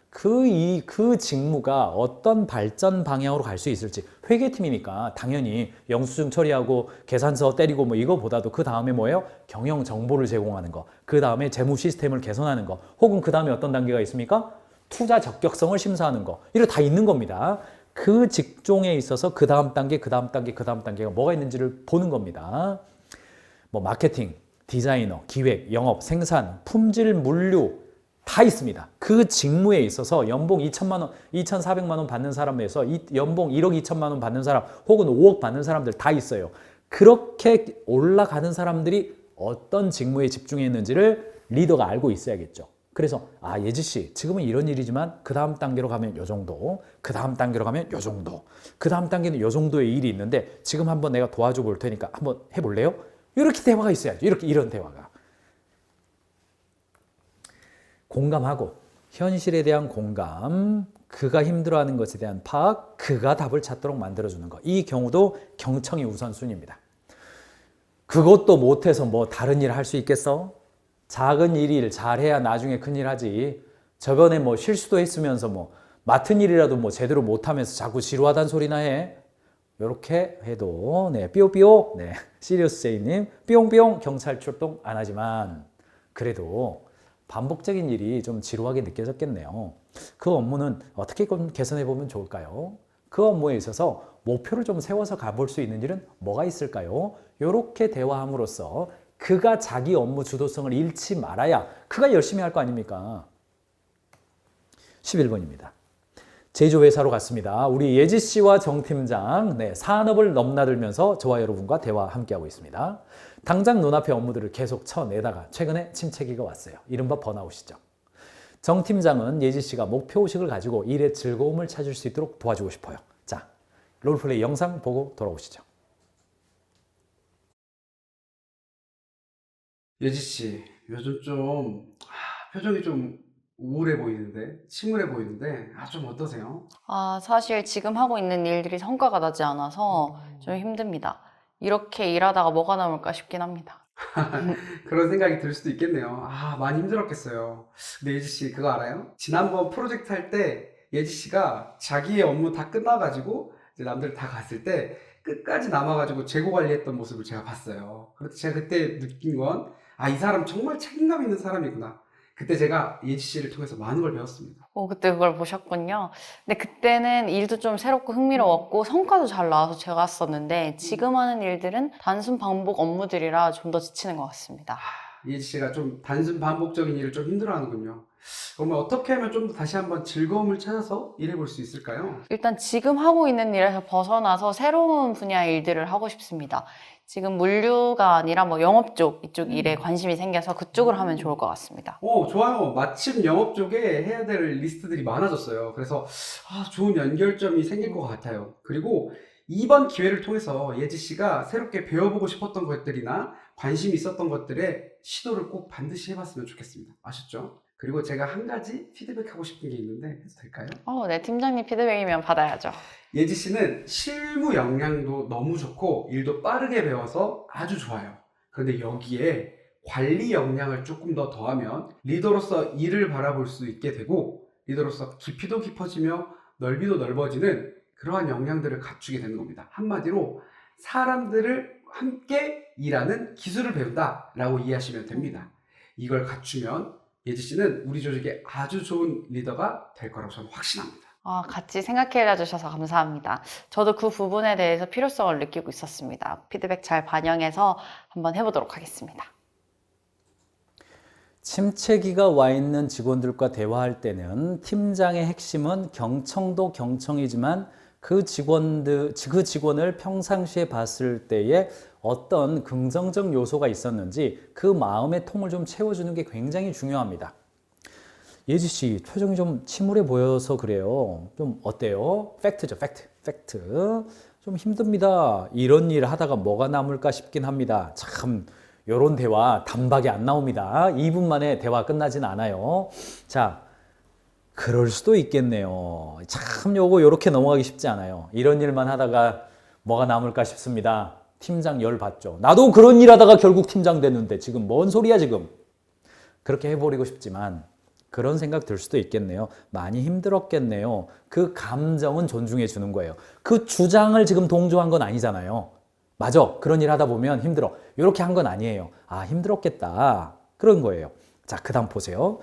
그 직무가 어떤 발전 방향으로 갈 수 있을지. 회계팀이니까 당연히 영수증 처리하고 계산서 때리고 이거보다도 그 다음에 뭐예요? 경영 정보를 제공하는 거. 그 다음에 재무 시스템을 개선하는 거. 혹은 그 다음에 어떤 단계가 있습니까? 투자 적격성을 심사하는 거. 이거 다 있는 겁니다. 그 직종에 있어서 그 다음 단계가 뭐가 있는지를 보는 겁니다. 마케팅, 디자이너, 기획, 영업, 생산, 품질, 물류 다 있습니다. 그 직무에 있어서 연봉 2천만 원, 2,400만 원 받는 사람에서 연봉 1억 2천만 원 받는 사람 혹은 5억 받는 사람들 다 있어요. 그렇게 올라가는 사람들이 어떤 직무에 집중했는지를 리더가 알고 있어야겠죠. 그래서 예지 씨 지금은 이런 일이지만 그 다음 단계로 가면 요 정도, 그 다음 단계로 가면 요 정도, 그 다음 단계는 요 정도의 일이 있는데 지금 한번 내가 도와줘 볼 테니까 한번 해볼래요? 이렇게 대화가 있어야죠. 이런 대화가. 공감하고 현실에 대한 공감, 그가 힘들어하는 것에 대한 파악, 그가 답을 찾도록 만들어주는 것. 이 경우도 경청이 우선순위입니다. 그것도 못해서 뭐 다른 일 할 수 있겠어? 작은 일을 잘해야 나중에 큰일 하지. 저번에 뭐 실수도 했으면서 뭐 맡은 일이라도 뭐 제대로 못하면서 자꾸 지루하단 소리나 해. 이렇게 해도 삐오삐오 시리어스 제이님 삐용삐용 경찰 출동 안 하지만 그래도 반복적인 일이 좀 지루하게 느껴졌겠네요. 그 업무는 어떻게 개선해 보면 좋을까요? 그 업무에 있어서 목표를 좀 세워서 가볼 수 있는 일은 뭐가 있을까요? 이렇게 대화함으로써 그가 자기 업무 주도성을 잃지 말아야 그가 열심히 할 거 아닙니까? 11번입니다. 제조회사로 갔습니다. 우리 예지 씨와 정 팀장 산업을 넘나들면서 저와 여러분과 대화 함께하고 있습니다. 당장 눈앞의 업무들을 계속 쳐내다가 최근에 침체기가 왔어요. 이른바 번아웃이죠. 정 팀장은 예지 씨가 목표의식을 가지고 일의 즐거움을 찾을 수 있도록 도와주고 싶어요. 자, 롤플레이 영상 보고 돌아오시죠. 예지 씨, 요즘 좀 표정이 좀 우울해 보이는데, 침울해 보이는데, 좀 어떠세요? 사실 지금 하고 있는 일들이 성과가 나지 않아서 좀 힘듭니다. 이렇게 일하다가 뭐가 남을까 싶긴 합니다. 그런 생각이 들 수도 있겠네요. 많이 힘들었겠어요. 근데 예지 씨, 그거 알아요? 지난번 프로젝트 할 때 예지 씨가 자기의 업무 다 끝나가지고 이제 남들 다 갔을 때 끝까지 남아가지고 재고 관리했던 모습을 제가 봤어요. 그래서 제가 그때 느낀 건, 이 사람 정말 책임감 있는 사람이구나. 그때 제가 예지 씨를 통해서 많은 걸 배웠습니다. 그때 그걸 보셨군요. 근데 그때는 일도 좀 새롭고 흥미로웠고 성과도 잘 나와서 제가 했었는데 지금 하는 일들은 단순 반복 업무들이라 좀 더 지치는 것 같습니다. 예지 씨가 좀 단순 반복적인 일을 좀 힘들어하는군요. 그러면 어떻게 하면 좀 더 다시 한번 즐거움을 찾아서 일해볼 수 있을까요? 일단 지금 하고 있는 일에서 벗어나서 새로운 분야의 일들을 하고 싶습니다. 지금 물류가 아니라 뭐 영업 쪽, 이쪽 일에 관심이 생겨서 그쪽을 하면 좋을 것 같습니다. 좋아요. 마침 영업 쪽에 해야 될 리스트들이 많아졌어요. 그래서 좋은 연결점이 생길 것 같아요. 그리고 이번 기회를 통해서 예지 씨가 새롭게 배워보고 싶었던 것들이나 관심이 있었던 것들에 시도를 꼭 반드시 해봤으면 좋겠습니다. 아셨죠? 그리고 제가 한 가지 피드백하고 싶은 게 있는데 해도 될까요? 네, 팀장님 피드백이면 받아야죠. 예지 씨는 실무 역량도 너무 좋고 일도 빠르게 배워서 아주 좋아요. 그런데 여기에 관리 역량을 조금 더 더하면 리더로서 일을 바라볼 수 있게 되고 리더로서 깊이도 깊어지며 넓이도 넓어지는 그러한 역량들을 갖추게 되는 겁니다. 한마디로 사람들을 함께 일하는 기술을 배운다라고 이해하시면 됩니다. 이걸 갖추면 예지 씨는 우리 조직의 아주 좋은 리더가 될 거라고 저는 확신합니다. 같이 생각해 주셔서 감사합니다. 저도 그 부분에 대해서 필요성을 느끼고 있었습니다. 피드백 잘 반영해서 한번 해보도록 하겠습니다. 침체기가 와 있는 직원들과 대화할 때는 팀장의 핵심은 경청도 경청이지만 그 직원을 평상시에 봤을 때에 어떤 긍정적 요소가 있었는지 그 마음의 통을 좀 채워주는 게 굉장히 중요합니다. 예지 씨 표정이 좀 침울해 보여서 그래요. 좀 어때요? 팩트죠, 팩트. 좀 힘듭니다. 이런 일 하다가 뭐가 남을까 싶긴 합니다. 참 요런 대화 단박에 안 나옵니다. 2분 만에 대화 끝나진 않아요. 자, 그럴 수도 있겠네요. 참 요렇게 넘어가기 쉽지 않아요. 이런 일만 하다가 뭐가 남을까 싶습니다. 팀장 열 받죠. 나도 그런 일 하다가 결국 팀장 됐는데 지금 뭔 소리야 지금. 그렇게 해버리고 싶지만 그런 생각 들 수도 있겠네요. 많이 힘들었겠네요. 그 감정은 존중해 주는 거예요. 그 주장을 지금 동조한 건 아니잖아요. 맞아. 그런 일 하다 보면 힘들어. 이렇게 한 건 아니에요. 힘들었겠다. 그런 거예요. 자, 그 다음 보세요.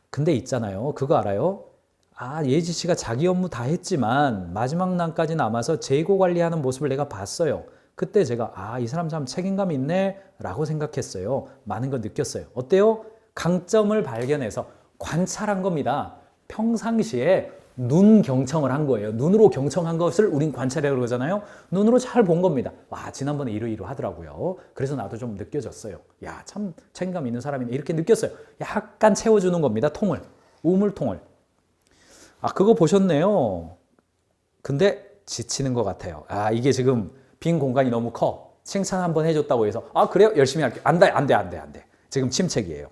근데 있잖아요. 그거 알아요? 예지 씨가 자기 업무 다 했지만 마지막 날까지 남아서 재고 관리하는 모습을 내가 봤어요. 그때 제가 이 사람 참 책임감이 있네 라고 생각했어요. 많은 걸 느꼈어요. 어때요? 강점을 발견해서 관찰한 겁니다. 평상시에 눈 경청을 한 거예요. 눈으로 경청한 것을 우린 관찰해 그러잖아요. 눈으로 잘 본 겁니다. 와, 지난번에 이러이러하더라고요. 그래서 나도 좀 느껴졌어요. 야, 참 책임감 있는 사람이네. 이렇게 느꼈어요. 약간 채워주는 겁니다. 통을. 우물통을. 아, 그거 보셨네요. 근데 지치는 것 같아요. 아, 이게 지금 빈 공간이 너무 커. 칭찬 한번 해줬다고 해서 아, 그래요? 열심히 할게요. 안 돼. 지금 침체기예요.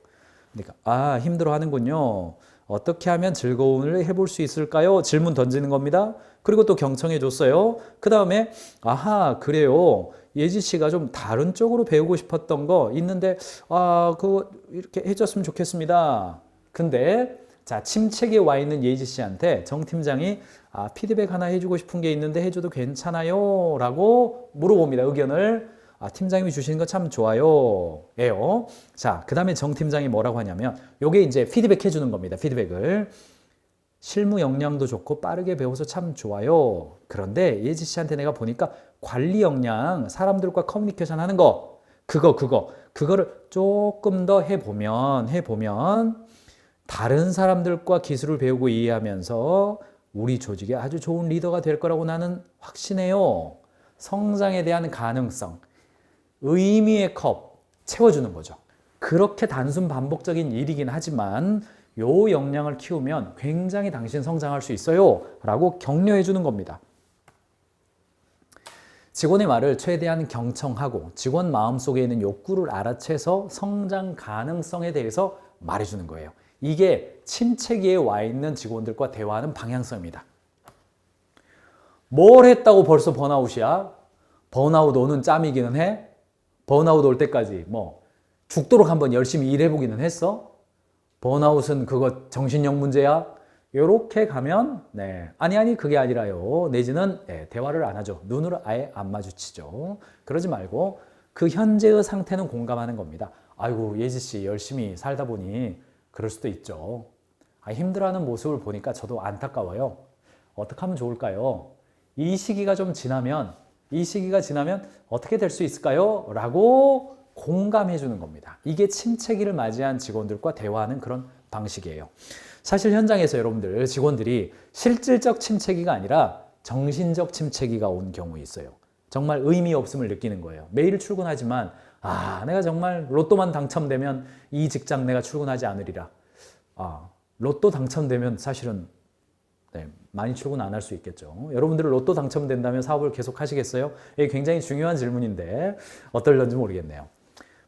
그러니까 아, 힘들어 하는군요. 어떻게 하면 즐거움을 해볼 수 있을까요? 질문 던지는 겁니다. 그리고 또 경청해 줬어요. 그 다음에 아하, 그래요. 예지 씨가 좀 다른 쪽으로 배우고 싶었던 거 있는데 아, 그거 이렇게 해줬으면 좋겠습니다. 근데 자, 침체기에 와 있는 예지 씨한테 정 팀장이 아, 피드백 하나 해주고 싶은 게 있는데 해줘도 괜찮아요? 라고 물어봅니다. 의견을. 아, 팀장님이 주시는 거 참 좋아요. 예요. 자, 그 다음에 정 팀장이 뭐라고 하냐면 요게 이제 피드백 해주는 겁니다. 피드백을. 실무 역량도 좋고 빠르게 배워서 참 좋아요. 그런데 예지 씨한테 내가 보니까 관리 역량, 사람들과 커뮤니케이션 하는 거, 그거를 조금 더 해보면 다른 사람들과 기술을 배우고 이해하면서 우리 조직에 아주 좋은 리더가 될 거라고 나는 확신해요. 성장에 대한 가능성, 의미의 컵 채워주는 거죠. 그렇게 단순 반복적인 일이긴 하지만 요 역량을 키우면 굉장히 당신 성장할 수 있어요 라고 격려해 주는 겁니다. 직원의 말을 최대한 경청하고 직원 마음속에 있는 욕구를 알아채서 성장 가능성에 대해서 말해주는 거예요. 이게 침체기에 와 있는 직원들과 대화하는 방향성입니다. 뭘 했다고 벌써 번아웃이야? 번아웃 오는 짬이기는 해? 번아웃 올 때까지 뭐 죽도록 한번 열심히 일해보기는 했어? 번아웃은 그거 정신력 문제야? 이렇게 가면 아니 그게 아니라요. 내지는 대화를 안 하죠. 눈을 아예 안 마주치죠. 그러지 말고 그 현재의 상태는 공감하는 겁니다. 아이고 예지 씨 열심히 살다 보니 그럴 수도 있죠. 아, 힘들어하는 모습을 보니까 저도 안타까워요. 어떻게 하면 좋을까요? 이 시기가 지나면 어떻게 될 수 있을까요? 라고 공감해 주는 겁니다. 이게 침체기를 맞이한 직원들과 대화하는 그런 방식이에요. 사실 현장에서 여러분들 직원들이 실질적 침체기가 아니라 정신적 침체기가 온 경우 있어요. 정말 의미 없음을 느끼는 거예요. 매일 출근하지만 내가 정말 로또만 당첨되면 이 직장 내가 출근하지 않으리라. 로또 당첨되면 사실은 많이 출근 안 할 수 있겠죠. 여러분들은 로또 당첨된다면 사업을 계속 하시겠어요? 이게 굉장히 중요한 질문인데 어떨런지 모르겠네요.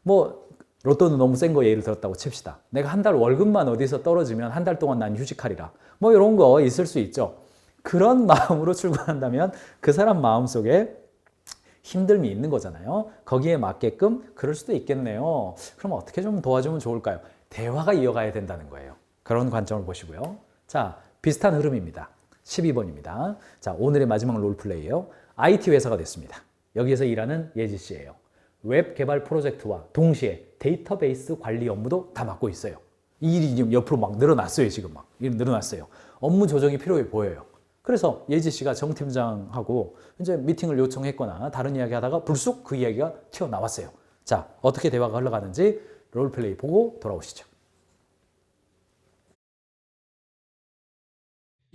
뭐 로또는 너무 센 거 예를 들었다고 칩시다. 내가 한 달 월급만 어디서 떨어지면 한 달 동안 난 휴직하리라. 뭐 이런 거 있을 수 있죠. 그런 마음으로 출근한다면 그 사람 마음속에 힘듦이 있는 거잖아요. 거기에 맞게끔 그럴 수도 있겠네요. 그럼 어떻게 좀 도와주면 좋을까요? 대화가 이어가야 된다는 거예요. 그런 관점을 보시고요. 자, 비슷한 흐름입니다. 12번입니다. 자, 오늘의 마지막 롤플레이예요. IT 회사가 됐습니다. 여기에서 일하는 예지 씨예요. 웹 개발 프로젝트와 동시에 데이터베이스 관리 업무도 다 맡고 있어요. 이 일이 지금 옆으로 막 늘어났어요. 지금 막 늘어났어요. 업무 조정이 필요해 보여요. 그래서 예지 씨가 정 팀장하고 이제 미팅을 요청했거나 다른 이야기 하다가 불쑥 그 이야기가 튀어나왔어요. 자, 어떻게 대화가 흘러가는지 롤플레이 보고 돌아오시죠.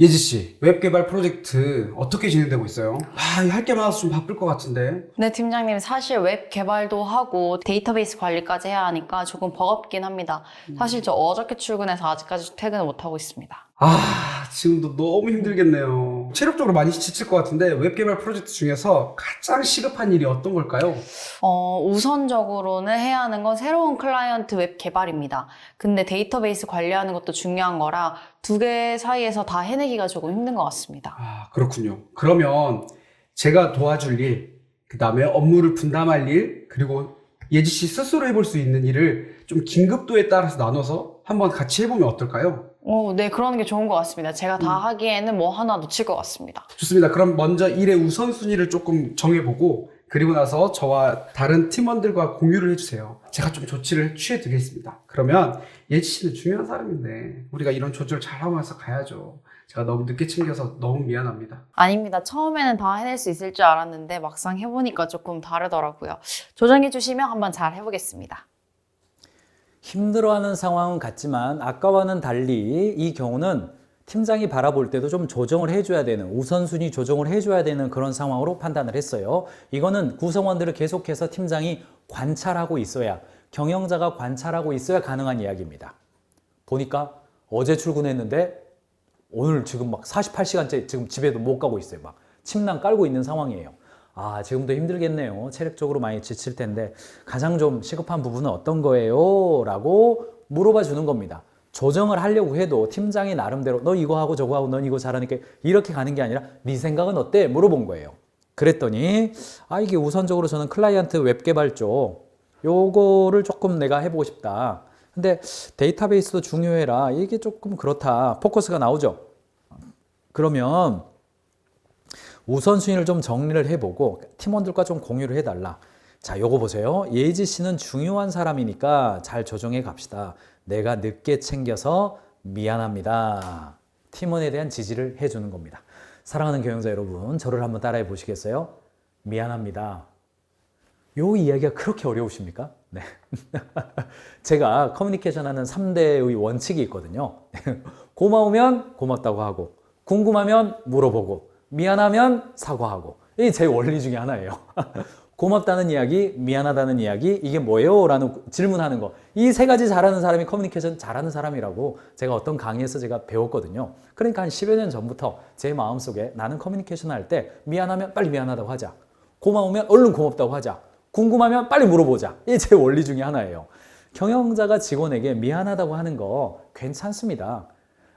예지 씨, 웹 개발 프로젝트 어떻게 진행되고 있어요? 할 게 많아서 좀 바쁠 것 같은데. 네, 팀장님, 사실 웹 개발도 하고 데이터베이스 관리까지 해야 하니까 조금 버겁긴 합니다. 사실 저 어저께 출근해서 아직까지 퇴근을 못하고 있습니다. 지금도 너무 힘들겠네요. 체력적으로 많이 지칠 것 같은데 웹 개발 프로젝트 중에서 가장 시급한 일이 어떤 걸까요? 우선적으로는 해야 하는 건 새로운 클라이언트 웹 개발입니다. 근데 데이터베이스 관리하는 것도 중요한 거라 두 개 사이에서 다 해내기가 조금 힘든 것 같습니다. 그렇군요. 그러면 제가 도와줄 일, 그 다음에 업무를 분담할 일, 그리고 예지 씨 스스로 해볼 수 있는 일을 좀 긴급도에 따라서 나눠서 한번 같이 해보면 어떨까요? 네, 그러는 게 좋은 것 같습니다. 제가 다 하기에는 뭐 하나 놓칠 것 같습니다. 좋습니다. 그럼 먼저 일의 우선순위를 조금 정해보고 그리고 나서 저와 다른 팀원들과 공유를 해주세요. 제가 좀 조치를 취해드리겠습니다. 그러면 예지 씨는 중요한 사람인데 우리가 이런 조절 잘하면서 가야죠. 제가 너무 늦게 챙겨서 너무 미안합니다. 아닙니다. 처음에는 다 해낼 수 있을 줄 알았는데 막상 해보니까 조금 다르더라고요. 조정해 주시면 한번 잘 해보겠습니다. 힘들어하는 상황은 같지만 아까와는 달리 이 경우는 팀장이 바라볼 때도 좀 조정을 해줘야 되는, 우선순위 조정을 해줘야 되는 그런 상황으로 판단을 했어요. 이거는 구성원들을 계속해서 팀장이 관찰하고 있어야, 경영자가 관찰하고 있어야 가능한 이야기입니다. 보니까 어제 출근했는데 오늘 지금 막 48시간째 지금 집에도 못 가고 있어요. 막 침낭 깔고 있는 상황이에요. 아, 지금도 힘들겠네요. 체력적으로 많이 지칠 텐데 가장 좀 시급한 부분은 어떤 거예요? 라고 물어봐 주는 겁니다. 조정을 하려고 해도 팀장이 나름대로 너 이거 하고 저거 하고 넌 이거 잘하니까 이렇게 가는 게 아니라 네 생각은 어때? 물어본 거예요. 그랬더니 이게 우선적으로 저는 클라이언트 웹 개발 쪽 요거를 조금 내가 해보고 싶다. 근데 데이터베이스도 중요해라. 이게 조금 그렇다. 포커스가 나오죠. 그러면 우선순위를 좀 정리를 해보고 팀원들과 좀 공유를 해달라. 자, 요거 보세요. 예지 씨는 중요한 사람이니까 잘 조정해 갑시다. 내가 늦게 챙겨서 미안합니다. 팀원에 대한 지지를 해주는 겁니다. 사랑하는 경영자 여러분, 저를 한번 따라해 보시겠어요? 미안합니다. 요 이야기가 그렇게 어려우십니까? 네. 제가 커뮤니케이션 하는 3대의 원칙이 있거든요. 고마우면 고맙다고 하고, 궁금하면 물어보고, 미안하면 사과하고. 이게 제 원리 중에 하나예요. 고맙다는 이야기, 미안하다는 이야기, 이게 뭐예요? 라는 질문하는 거. 이 세 가지 잘하는 사람이 커뮤니케이션 잘하는 사람이라고 제가 어떤 강의에서 제가 배웠거든요. 그러니까 한 10여 년 전부터 제 마음속에 나는 커뮤니케이션 할 때 미안하면 빨리 미안하다고 하자. 고마우면 얼른 고맙다고 하자. 궁금하면 빨리 물어보자. 이게 제 원리 중에 하나예요. 경영자가 직원에게 미안하다고 하는 거 괜찮습니다.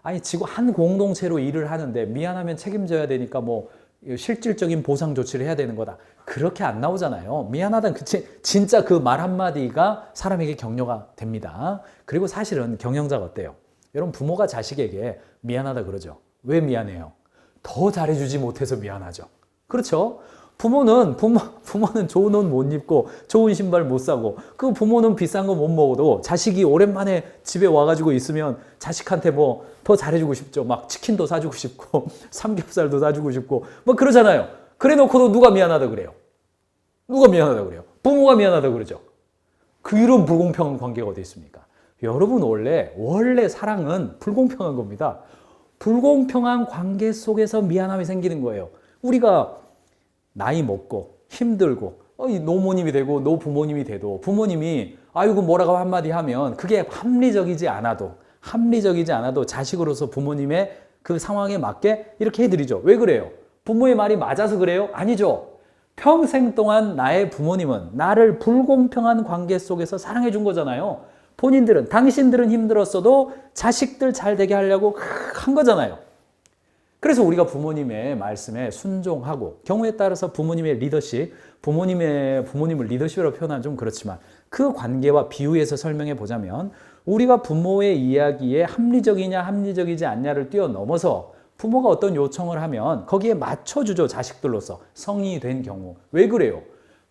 아니, 한 공동체로 일을 하는데 미안하면 책임져야 되니까 뭐 실질적인 보상 조치를 해야 되는 거다. 그렇게 안 나오잖아요. 미안하다는 진짜 그 말 한마디가 사람에게 격려가 됩니다. 그리고 사실은 경영자가 어때요? 여러분, 부모가 자식에게 미안하다 그러죠. 왜 미안해요? 더 잘해주지 못해서 미안하죠. 그렇죠? 부모는 좋은 옷 못 입고 좋은 신발 못 사고, 그 부모는 비싼 거 못 먹어도 자식이 오랜만에 집에 와가지고 있으면 자식한테 뭐 더 잘해주고 싶죠. 막 치킨도 사주고 싶고 삼겹살도 사주고 싶고 뭐 그러잖아요. 그래 놓고도 누가 미안하다 그래요? 누가 미안하다 그래요? 부모가 미안하다 그러죠. 이런 불공평한 관계가 어디 있습니까? 여러분, 원래 사랑은 불공평한 겁니다. 불공평한 관계 속에서 미안함이 생기는 거예요. 우리가 나이 먹고 힘들고 노모님이 되고 노부모님이 돼도 부모님이 아이고 뭐라고 한마디 하면 그게 합리적이지 않아도 자식으로서 부모님의 그 상황에 맞게 이렇게 해드리죠. 왜 그래요? 부모의 말이 맞아서 그래요? 아니죠. 평생 동안 나의 부모님은 나를 불공평한 관계 속에서 사랑해 준 거잖아요. 당신들은 힘들었어도 자식들 잘 되게 하려고 한 거잖아요. 그래서 우리가 부모님의 말씀에 순종하고, 경우에 따라서 부모님의 리더십, 부모님을 리더십이라고 표현하면 좀 그렇지만 그 관계와 비유해서 설명해 보자면, 우리가 부모의 이야기에 합리적이냐 합리적이지 않냐를 뛰어넘어서 부모가 어떤 요청을 하면 거기에 맞춰주죠. 자식들로서 성인이 된 경우. 왜 그래요?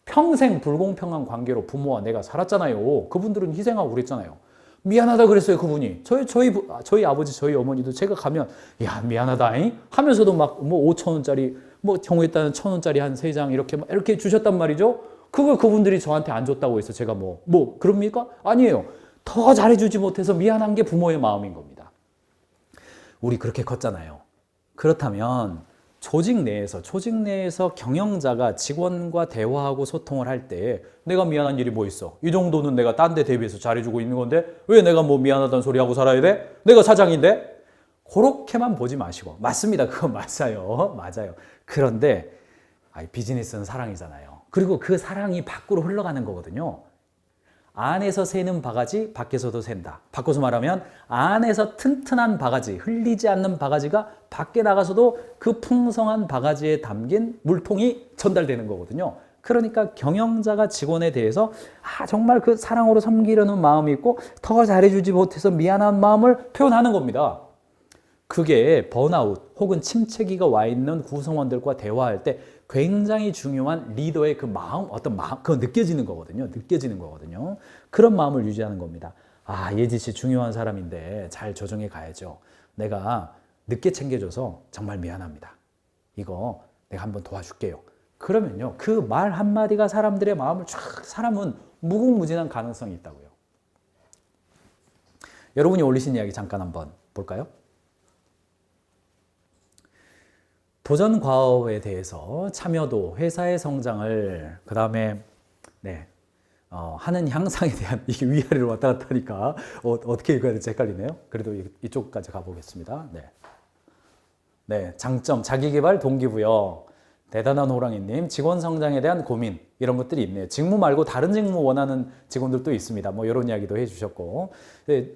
평생 불공평한 관계로 부모와 내가 살았잖아요. 그분들은 희생하고 그랬잖아요. 미안하다 그랬어요, 그분이. 저희 아버지, 저희 어머니도 제가 가면, 야, 미안하다잉? 하면서도 막, 5,000원짜리, 경우에 따른 1,000원짜리 한 3장 이렇게 주셨단 말이죠? 그걸 그분들이 저한테 안 줬다고 해서 제가 그럽니까? 아니에요. 더 잘해주지 못해서 미안한 게 부모의 마음인 겁니다. 우리 그렇게 컸잖아요. 그렇다면, 조직 내에서 경영자가 직원과 대화하고 소통을 할 때 내가 미안한 일이 뭐 있어? 이 정도는 내가 딴 데 대비해서 잘해주고 있는 건데 왜 내가 미안하다는 소리 하고 살아야 돼? 내가 사장인데? 그렇게만 보지 마시고. 맞습니다. 그건 맞아요. 그런데 비즈니스는 사랑이잖아요. 그리고 그 사랑이 밖으로 흘러가는 거거든요. 안에서 새는 바가지 밖에서도 샌다. 바꿔서 말하면 안에서 튼튼한 바가지, 흘리지 않는 바가지가 밖에 나가서도 그 풍성한 바가지에 담긴 물통이 전달되는 거거든요. 그러니까 경영자가 직원에 대해서 정말 그 사랑으로 섬기려는 마음이 있고 더 잘해주지 못해서 미안한 마음을 표현하는 겁니다. 그게 번아웃 혹은 침체기가 와 있는 구성원들과 대화할 때 굉장히 중요한 리더의 어떤 마음, 그거 느껴지는 거거든요. 그런 마음을 유지하는 겁니다. 예지 씨 중요한 사람인데 잘 조정해 가야죠. 내가 늦게 챙겨줘서 정말 미안합니다. 이거 내가 한번 도와줄게요. 그러면요, 그 말 한마디가 사람들의 마음을 사람은 무궁무진한 가능성이 있다고요. 여러분이 올리신 이야기 잠깐 한번 볼까요? 도전 과업에 대해서 참여도, 회사의 성장을, 그 다음에 하는 향상에 대한 이게 위아래로 왔다 갔다 하니까 어떻게 읽어야 될지 헷갈리네요. 그래도 이쪽까지 가보겠습니다. 장점, 자기개발, 동기부여. 대단한 호랑이님, 직원 성장에 대한 고민, 이런 것들이 있네요. 직무 말고 다른 직무 원하는 직원들도 있습니다. 뭐 이런 이야기도 해주셨고,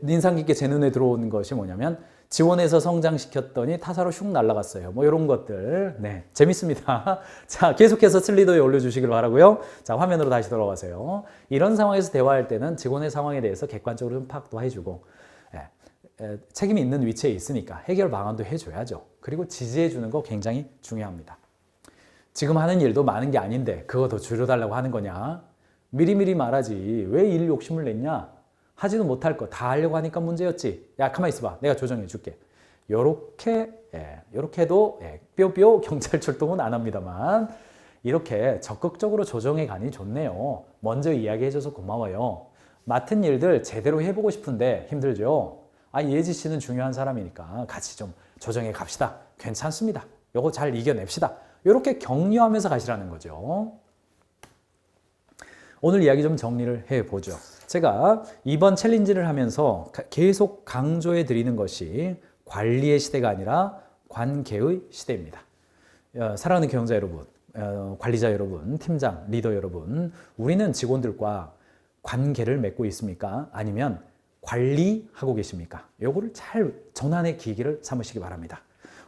인상 깊게 제 눈에 들어오는 것이 뭐냐면 지원해서 성장시켰더니 타사로 슉 날아갔어요. 뭐 이런 것들, 재밌습니다. 자, 계속해서 슬리더에 올려주시길 바라고요. 자, 화면으로 다시 돌아가세요. 이런 상황에서 대화할 때는 직원의 상황에 대해서 객관적으로 좀 파악도 해주고, 책임이 있는 위치에 있으니까 해결 방안도 해줘야죠. 그리고 지지해 주는 거 굉장히 중요합니다. 지금 하는 일도 많은 게 아닌데 그거 더 줄여달라고 하는 거냐? 미리미리 말하지. 왜 일 욕심을 냈냐? 하지도 못할 거 다 하려고 하니까 문제였지. 야, 가만히 있어봐. 내가 조정해 줄게. 요렇게도 뿅뿅 경찰 출동은 안 합니다만 이렇게 적극적으로 조정해 가니 좋네요. 먼저 이야기해줘서 고마워요. 맡은 일들 제대로 해보고 싶은데 힘들죠? 예지 씨는 중요한 사람이니까 같이 좀 조정해 갑시다. 괜찮습니다. 요거 잘 이겨냅시다. 이렇게 격려하면서 가시라는 거죠. 오늘 이야기 좀 정리를 해보죠. 제가 이번 챌린지를 하면서 계속 강조해 드리는 것이 관리의 시대가 아니라 관계의 시대입니다. 사랑하는 경영자 여러분, 관리자 여러분, 팀장, 리더 여러분, 우리는 직원들과 관계를 맺고 있습니까? 아니면 관리하고 계십니까? 요거를 잘 전환의 기기를 삼으시기 바랍니다.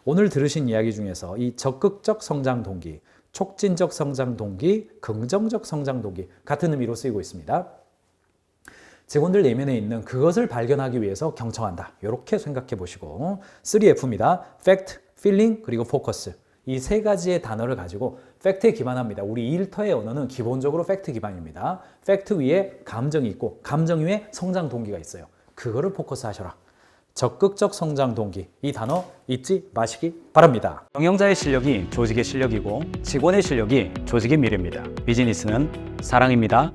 오늘 들으신 이야기 중에서 이 적극적 성장 동기, 촉진적 성장 동기, 긍정적 성장 동기 같은 의미로 쓰이고 있습니다. 직원들 내면에 있는 그것을 발견하기 위해서 경청한다. 이렇게 생각해 보시고 3F입니다. Fact, Feeling, 그리고 Focus. 이 세 가지의 단어를 가지고 팩트에 기반합니다. 우리 일터의 언어는 기본적으로 팩트 기반입니다. 팩트 위에 감정이 있고 감정 위에 성장 동기가 있어요. 그거를 포커스 하셔라. 적극적 성장 동기, 이 단어 잊지 마시기 바랍니다. 경영자의 실력이 조직의 실력이고 직원의 실력이 조직의 미래입니다. 비즈니스는 사랑입니다.